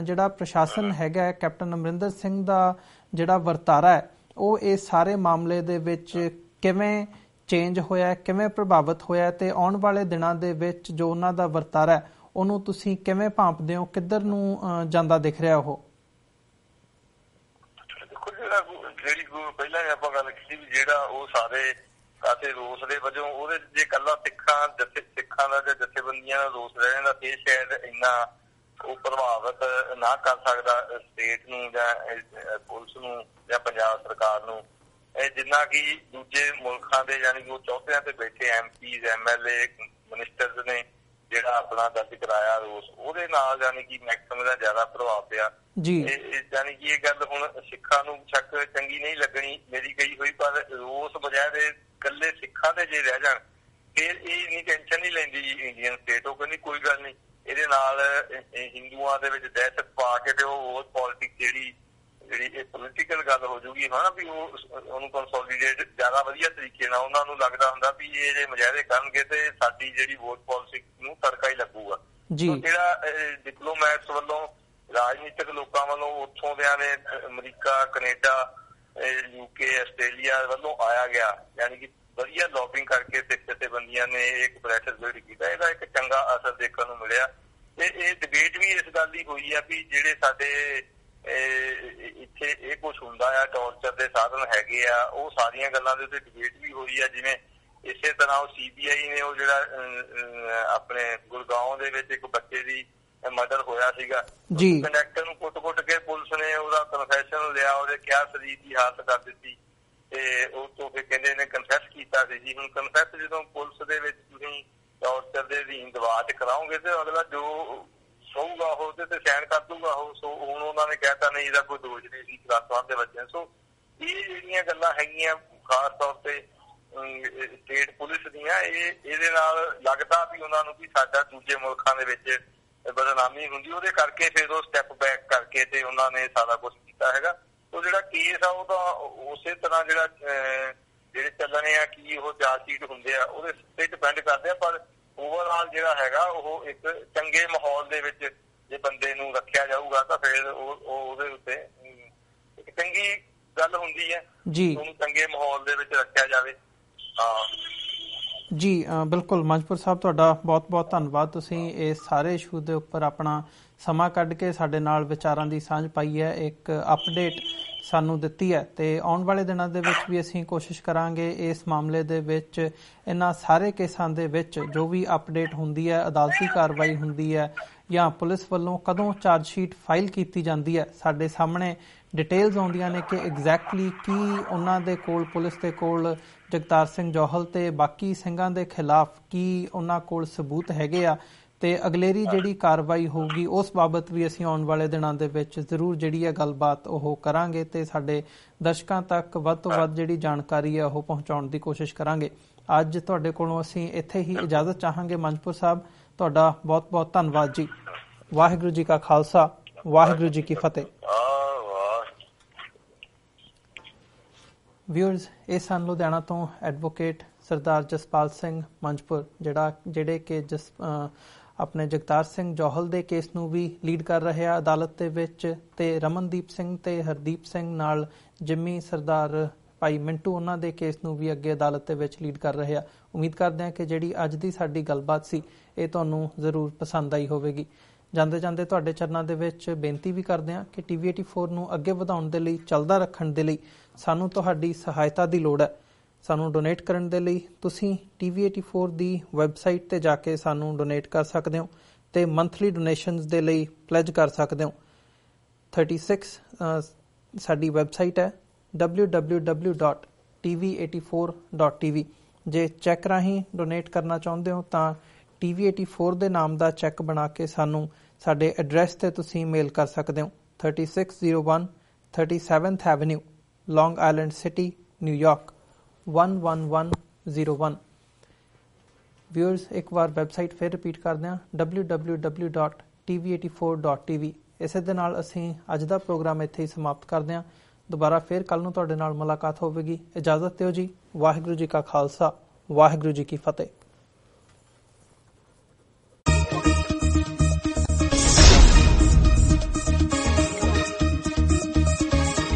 ਜਿਹੜਾ ਪ੍ਰਸ਼ਾਸਨ ਹੈਗਾ, ਕੈਪਟਨ ਅਮਰਿੰਦਰ ਸਿੰਘ ਦਾ ਜਿਹੜਾ ਵਰਤਾਰਾ ਹੈ, ਉਹ ਇਸ ਸਾਰੇ ਮਾਮਲੇ ਦੇ ਵਿੱਚ ਕਿਵੇਂ ਚੇਂਜ ਹੋਇਆ, ਕਿਵੇਂ ਪ੍ਰਭਾਵਿਤ ਹੋਇਆ, ਤੇ ਆਉਣ ਵਾਲੇ ਦਿਨਾਂ ਦੇ ਵਿੱਚ ਜੋ ਉਹਨਾਂ ਦਾ ਵਰਤਾਰਾ ਹੈ ਉਹਨੂੰ ਤੁਸੀਂ ਕਿਵੇਂ ਭਾਂਪਦੇ ਹੋ, ਕਿੱਧਰ ਨੂੰ ਜਾਂਦਾ ਦਿਖ ਰਿਹਾ ਉਹ? ਦੇਖੋ, ਜਿਹੜੀ ਪਹਿਲਾਂ ਆਪਾਂ ਗੱਲ ਕੀਤੀ ਵੀ ਜਿਹੜਾ ਉਹ ਸਾਰੇ ਕਾਸੇ ਰੋਸ ਦੇ ਵਜੋਂ ਉਹਦੇ ਜੇ ਇਕੱਲਾ ਸਿੱਖਾਂ ਦਾ ਜਾਂ ਜਥੇਬੰਦੀਆਂ ਦਾ ਰੋਸ ਰਹਿ ਜਾਂਦਾ ਤੇ ਸ਼ਾਇਦ ਇੰਨਾ ਉਹ ਪ੍ਰਭਾਵਿਤ ਨਾ ਕਰ ਸਕਦਾ ਸਟੇਟ ਨੂੰ ਜਾਂ ਪੁਲਿਸ ਨੂੰ ਜਾਂ ਪੰਜਾਬ ਸਰਕਾਰ ਨੂੰ, ਜਿੰਨਾ ਕਿ ਦੂਜੇ ਮੁਲਕਾਂ ਦੇ ਯਾਨੀ ਕਿ ਉਹ ਚੌਥਿਆਂ ਤੇ ਬੈਠੇ MPs MLA ਮਿਨਿਸਟਰਸ ਨੇ ਜਿਹੜਾ ਆਪਣਾ ਦਰਜ ਕਰਾਇਆ ਰੋਸ, ਉਹਦੇ ਨਾਲ ਯਾਨੀ ਕਿ ਮੈਕਸਿਮਮ ਦਾ ਜ਼ਿਆਦਾ ਪ੍ਰਭਾਵ ਪਿਆ। ਯਾਨੀ ਕਿ ਇਹ ਗੱਲ ਹੁਣ ਸਿੱਖਾਂ ਨੂੰ ਸ਼ੱਕ ਚੰਗੀ ਨਹੀਂ ਲੱਗਣੀ ਮੇਰੀ ਕਹੀ ਹੋਈ, ਪਰ ਰੋਸ ਬਜਾਏ ਦੇ ਇਕੱਲੇ ਸਿੱਖਾਂ ਦੇ ਜੇ ਰਹਿ ਜਾਣ ਫਿਰ ਇਹ ਇੰਨੀ ਟੈਨਸ਼ਨ ਨਹੀਂ ਲੈਂਦੀ ਇੰਡੀਅਨ ਸਟੇਟ। ਉਹ ਕਹਿੰਦੀ ਕੋਈ ਗੱਲ ਨਹੀਂ, ਇਹਦੇ ਨਾਲ ਹਿੰਦੂਆਂ ਦੇ ਵਿੱਚ ਦਹਿਸ਼ਤ ਪਾ ਕੇ ਤੇ ਉਹ ਪੋਲੀਟਿਕਸ ਜਿਹੜੀ ਇਹ ਪੋਲੀਟੀਕਲ ਗੱਲ ਹੋ ਜੂਗੀ ਹਨਾ, ਵੀ ਉਹਨੂੰ ਕੰਸੋਲੀਡੇਟ ਜ਼ਿਆਦਾ ਵਧੀਆ ਤਰੀਕੇ ਨਾਲ ਉਹਨਾਂ ਨੂੰ ਲੱਗਦਾ ਹੁੰਦਾ ਵੀ ਇਹ ਜੇ ਮੁਜ਼ਾਹਰੇ ਕਰਨਗੇ ਤੇ ਸਾਡੀ ਜਿਹੜੀ ਵੋਟ ਪਾਲਿਸੀ ਨੂੰ ਤੜਕਾ ਹੀ ਲੱਗੂਗਾ। ਜਿਹੜਾ ਡਿਪਲੋਮੈਟਸ ਵੱਲੋਂ, ਰਾਜਨੀਤਿਕ ਲੋਕਾਂ ਵੱਲੋਂ, ਉੱਥੋਂ ਦਿਆਂ ਨੇ ਅਮਰੀਕਾ, ਕੈਨੇਡਾ, UK, ਆਸਟ੍ਰੇਲੀਆ ਵੱਲੋਂ ਆਇਆ ਗਿਆ, ਯਾਨੀ ਕਿ ਵਧੀਆ ਲੌਬਿੰਗ ਕਰਕੇ ਸਿੱਖ ਜਥੇਬੰਦੀਆਂ ਨੇ ਇੱਕ ਪ੍ਰੈਸ਼ਰ ਬਿਲਡ ਕੀਤਾ, ਇਹਦਾ ਇੱਕ ਚੰਗਾ ਅਸਰ ਦੇਖਣ ਨੂੰ ਮਿਲਿਆ। ਤੇ ਇਹ ਡਿਬੇਟ ਵੀ ਇਸ ਗੱਲ ਦੀ ਹੋਈ ਆ ਵੀ ਜਿਹੜੇ ਸਾਡੇ ਇੱਥੇ ਇਹ ਕੁਛ ਹੁੰਦਾ ਆ, ਟੌਰਚਰ ਦੇ ਸਾਧਨ ਹੈਗੇ ਆ, ਉਹ ਸਾਰੀਆਂ ਗੱਲਾਂ ਦੇ ਉੱਤੇ ਡਿਬੇਟ ਵੀ ਹੋਈ ਆ। ਜਿਵੇਂ ਇਸੇ ਤਰ੍ਹਾਂ ਉਹ CBI ਨੇ ਉਹ ਜਿਹੜਾ ਆਪਣੇ ਗੁਰਗਾਉਂ ਦੇ ਵਿੱਚ ਇੱਕ ਬੱਚੇ ਦੀ ਮਰਡਰ ਹੋਇਆ ਸੀਗਾ, ਕੰਡਕਟਰ ਨੂੰ ਕੁੱਟ-ਕੁੱਟ ਕੇ ਪੁਲਿਸ ਨੇ ਉਹਦਾ ਕਨਫੈਸ਼ਨ ਲਿਆ, ਉਹਦੇ ਕਿਹਾ ਸਰੀਰ ਦੀ ਹਾਲਤ ਕਰ ਦਿੱਤੀ ਤੇ ਉਹ ਤੋਂ ਫਿਰ ਕਹਿੰਦੇ ਨੇ ਕਨਫੈਸ ਕੀਤਾ ਸੀ ਜੀ। ਹੁਣ ਕਨਫੈਸ ਜਦੋਂ ਪੁਲਿਸ ਦੇ ਵਿੱਚ ਤੁਸੀਂ ਟੌਰਚਰ ਦੇ ਅਧੀਨ ਦਬਾਅ 'ਚ ਕਰਾਓਗੇ ਤੇ ਅਗਲਾ ਜੋ ਸਹੂਗਾ ਉਹ ਤੇ ਸਹਿਣ ਕਰ ਦੂਗਾ ਉਹ। ਸੋ ਹੁਣ ਉਹਨਾਂ ਨੇ ਕਹਿਤਾ ਨਹੀਂ ਇਹਦਾ ਕੋਈ ਦੋਸ਼ ਨਹੀਂ ਸੀ ਕਲਾਸਾਂ ਦੇ ਬੱਚਿਆਂ। ਸੋ ਇਹ ਜਿਹੜੀਆਂ ਗੱਲਾਂ ਹੈਗੀਆਂ ਖਾਸ ਤੌਰ ਤੇ ਸਟੇਟ ਪੁਲਿਸ ਦੀਆਂ, ਇਹਦੇ ਨਾਲ ਲੱਗਦਾ ਵੀ ਉਹਨਾਂ ਨੂੰ ਵੀ ਸਾਡਾ ਦੂਜੇ ਮੁਲਕਾਂ ਦੇ ਵਿੱਚ ਬਦਨਾਮੀ ਹੁੰਦੀ, ਉਹਦੇ ਕਰਕੇ ਫਿਰ ਉਹ ਸਟੈਪ ਬੈਕ ਕਰਕੇ ਤੇ ਉਹਨਾਂ ਨੇ ਸਾਰਾ ਕੁਛ ਕੀਤਾ ਹੈਗਾ। ਉਹ ਜਿਹੜਾ ਕੇਸ ਆ ਉਹ ਤਾਂ ਉਸੇ ਤਰ੍ਹਾਂ ਜਿਹੜੇ ਚੱਲਣੇ ਆ ਕੀ ਉਹ ਚਾਰਜ ਸ਼ੀਟ ਹੁੰਦੇ ਆ ਉਹਦੇ ਤੇ ਡਿਪੈਂਡ ਕਰਦੇ ਆ, ਪਰ ਓਵਰਆਲ ਜਿਹੜਾ ਹੈਗਾ ਉਹ ਇੱਕ ਚੰਗੇ ਮਾਹੌਲ ਦੇ ਵਿੱਚ ਜੇ ਬੰਦੇ ਨੂੰ ਰੱਖਿਆ ਜਾਊਗਾ ਤਾਂ ਫਿਰ ਉਹਦੇ ਉੱਤੇ ਇੱਕ ਚੰਗੀ ਗੱਲ ਹੁੰਦੀ ਹੈ ਜੀ, ਉਹਨੂੰ ਚੰਗੇ ਮਾਹੌਲ ਦੇ ਵਿੱਚ ਰੱਖਿਆ ਜਾਵੇ। ਜੀ ਬਿਲਕੁਲ। ਮੰਜਪੁਰ ਸਾਹਿਬ, ਤੁਹਾਡਾ ਬਹੁਤ-ਬਹੁਤ ਧੰਨਵਾਦ। ਤੁਸੀਂ ਇਸ ਸਾਰੇ ਇਸ਼ੂ ਦੇ ਉੱਪਰ ਆਪਣਾ ਸਮਾਂ ਕੱਢ ਕੇ ਸਾਡੇ ਨਾਲ ਵਿਚਾਰਾਂ ਦੀ ਸਾਂਝ ਪਾਈ ਹੈ, ਇੱਕ ਅਪਡੇਟ ਸਾਨੂੰ ਦਿੱਤੀ ਹੈ, ਤੇ ਆਉਣ ਵਾਲੇ ਦਿਨਾਂ ਦੇ ਵਿੱਚ ਵੀ ਅਸੀਂ ਕੋਸ਼ਿਸ਼ ਕਰਾਂਗੇ ਇਸ ਮਾਮਲੇ ਦੇ ਵਿੱਚ, ਇਹਨਾਂ ਸਾਰੇ ਕੇਸਾਂ ਦੇ ਵਿੱਚ ਜੋ ਵੀ ਅਪਡੇਟ ਹੁੰਦੀ ਹੈ, ਅਦਾਲਤੀ ਕਾਰਵਾਈ ਹੁੰਦੀ ਹੈ ਜਾਂ ਪੁਲਿਸ ਵੱਲੋਂ ਕਦੋਂ ਚਾਰਜ ਸ਼ੀਟ ਫਾਈਲ ਕੀਤੀ ਜਾਂਦੀ ਹੈ, ਸਾਡੇ ਸਾਹਮਣੇ ਡਿਟੇਲਸ ਆਉਂਦੀਆਂ ਨੇ ਕਿ ਐਗਜ਼ੈਕਟਲੀ ਕੀ ਉਹਨਾਂ ਦੇ ਕੋਲ, ਪੁਲਿਸ ਦੇ ਕੋਲ ਜਗਤਾਰ ਸਿੰਘ ਜੌਹਲ ਤੇ ਬਾਕੀ ਸਿੰਘਾਂ ਦੇ ਖਿਲਾਫ ਕੀ ਉਹਨਾਂ ਕੋਲ ਸਬੂਤ ਹੈਗੇ ਆ, ਤੇ ਅਗਲੇਰੀ ਜਿਹੜੀ ਕਾਰਵਾਈ ਹੋਊਗੀ ਉਸ ਬਾਬਤ ਵੀ ਅਸੀਂ ਆਉਣ ਵਾਲੇ ਦਿਨਾਂ ਦੇ ਵਿੱਚ ਜ਼ਰੂਰ ਜਿਹੜੀ ਹੈ ਗੱਲਬਾਤ ਉਹ ਕਰਾਂਗੇ ਤੇ ਸਾਡੇ ਦਰਸ਼ਕਾਂ ਤੱਕ ਵੱਧ ਤੋਂ ਵੱਧ ਜਿਹੜੀ ਜਾਣਕਾਰੀ ਹੈ ਉਹ ਪਹੁੰਚਾਉਣ ਦੀ ਕੋਸ਼ਿਸ਼ ਕਰਾਂਗੇ। ਅੱਜ ਤੁਹਾਡੇ ਕੋਲੋਂ ਅਸੀਂ ਇੱਥੇ ਹੀ ਇਜਾਜ਼ਤ ਚਾਹਾਂਗੇ। ਮੰਜਪੁਰ ਸਾਹਿਬ, ਤੁਹਾਡਾ ਬਹੁਤ-ਬਹੁਤ ਧੰਨਵਾਦ ਜੀ। ਵਾਹਿਗੁਰੂ ਜੀ ਕਾ ਖਾਲਸਾ, ਵਾਹਿਗੁਰੂ ਜੀ ਕੀ ਫਤਿਹ। ਵਿਊਅਰਸ, ਇਹ ਸਨ ਲੁਧਿਆਣਾ ਤੋਂ ਐਡਵੋਕੇਟ ਸਰਦਾਰ ਜਸਪਾਲ ਸਿੰਘ ਮੰਜਪੁਰ, ਜਿਹੜੇ ਕਿ ਆਪਣੇ ਜਗਤਾਰ ਸਿੰਘ ਜੌਹਲ ਦੇ ਕੇਸ ਨੂੰ ਵੀ ਲੀਡ ਕਰ ਰਹੇ ਆ ਅਦਾਲਤ ਦੇ ਵਿੱਚ, ਤੇ ਰਮਨਦੀਪ ਸਿੰਘ ਤੇ ਹਰਦੀਪ ਸਿੰਘ ਨਾਲ ਜਿੰਮੀ ਸਰਦਾਰ ਭਾਈ ਮਿੰਟੂ ਉਹਨਾਂ ਦੇ ਕੇਸ ਨੂੰ ਵੀ ਅੱਗੇ ਅਦਾਲਤ ਦੇ ਵਿੱਚ ਲੀਡ ਕਰ ਰਹੇ ਆ। ਉਮੀਦ ਕਰਦੇ ਹਾਂ ਕਿ ਜਿਹੜੀ ਅੱਜ ਦੀ ਸਾਡੀ ਗੱਲਬਾਤ ਸੀ ਇਹ ਤੁਹਾਨੂੰ ਜ਼ਰੂਰ ਪਸੰਦ ਆਈ ਹੋਵੇਗੀ। ਜਾਂਦੇ ਜਾਂਦੇ ਤੁਹਾਡੇ ਚਰਨਾਂ ਦੇ ਵਿੱਚ ਬੇਨਤੀ ਵੀ ਕਰਦੇ ਹਾਂ ਕਿ TV84 ਨੂੰ ਅੱਗੇ ਵਧਾਉਣ ਦੇ ਲਈ, ਚੱਲਦਾ ਰੱਖਣ ਦੇ ਲਈ ਸਾਨੂੰ ਤੁਹਾਡੀ ਸਹਾਇਤਾ ਦੀ ਲੋੜ ਹੈ। ਸਾਨੂੰ ਡੋਨੇਟ ਕਰਨ ਦੇ ਲਈ ਤੁਸੀਂ TV84 ਦੀ ਵੈਬਸਾਈਟ ਤੇ ਜਾ ਕੇ ਸਾਨੂੰ ਡੋਨੇਟ ਕਰ ਸਕਦੇ ਹੋ ਤੇ ਮੰਥਲੀ ਡੋਨੇਸ਼ਨਸ ਦੇ ਲਈ ਪਲੈਜ ਕਰ ਸਕਦੇ ਹੋ। 36 ਸਾਡੀ ਵੈਬਸਾਈਟ ਹੈ www.tv84.tv। ਜੇ ਚੈੱਕ ਰਾਹੀਂ ਡੋਨੇਟ ਕਰਨਾ ਚਾਹੁੰਦੇ ਹੋ ਤਾਂ TV84 ਦੇ ਨਾਮ ਦਾ ਚੈੱਕ ਬਣਾ ਕੇ ਸਾਨੂੰ ਸਾਡੇ ਐਡਰੈਸ ਤੇ ਤੁਸੀਂ ਮੇਲ ਕਰ ਸਕਦੇ ਹੋ। 3601 37th Avenue, Long Island City, New York 11101। Viewers, ਇੱਕ ਵਾਰ ਵੈਬਸਾਈਟ ਫਿਰ ਰਿਪੀਟ ਕਰਦੇ ਹਾਂ www.tv84.tv। ਇਸੇ ਦੇ ਨਾਲ ਅਸੀਂ ਅੱਜ ਦਾ ਪ੍ਰੋਗਰਾਮ ਇੱਥੇ ਹੀ ਸਮਾਪਤ ਕਰਦੇ ਹਾਂ। ਦੁਬਾਰਾ ਫਿਰ ਕੱਲ੍ਹ ਨੂੰ ਤੁਹਾਡੇ ਨਾਲ ਮੁਲਾਕਾਤ ਹੋਵੇਗੀ। ਇਜਾਜ਼ਤ ਦਿਓ ਜੀ। ਵਾਹਿਗੁਰੂ ਜੀ ਕਾ ਖਾਲਸਾ, ਵਾਹਿਗੁਰੂ ਜੀ ਕੀ ਫਤਿਹ।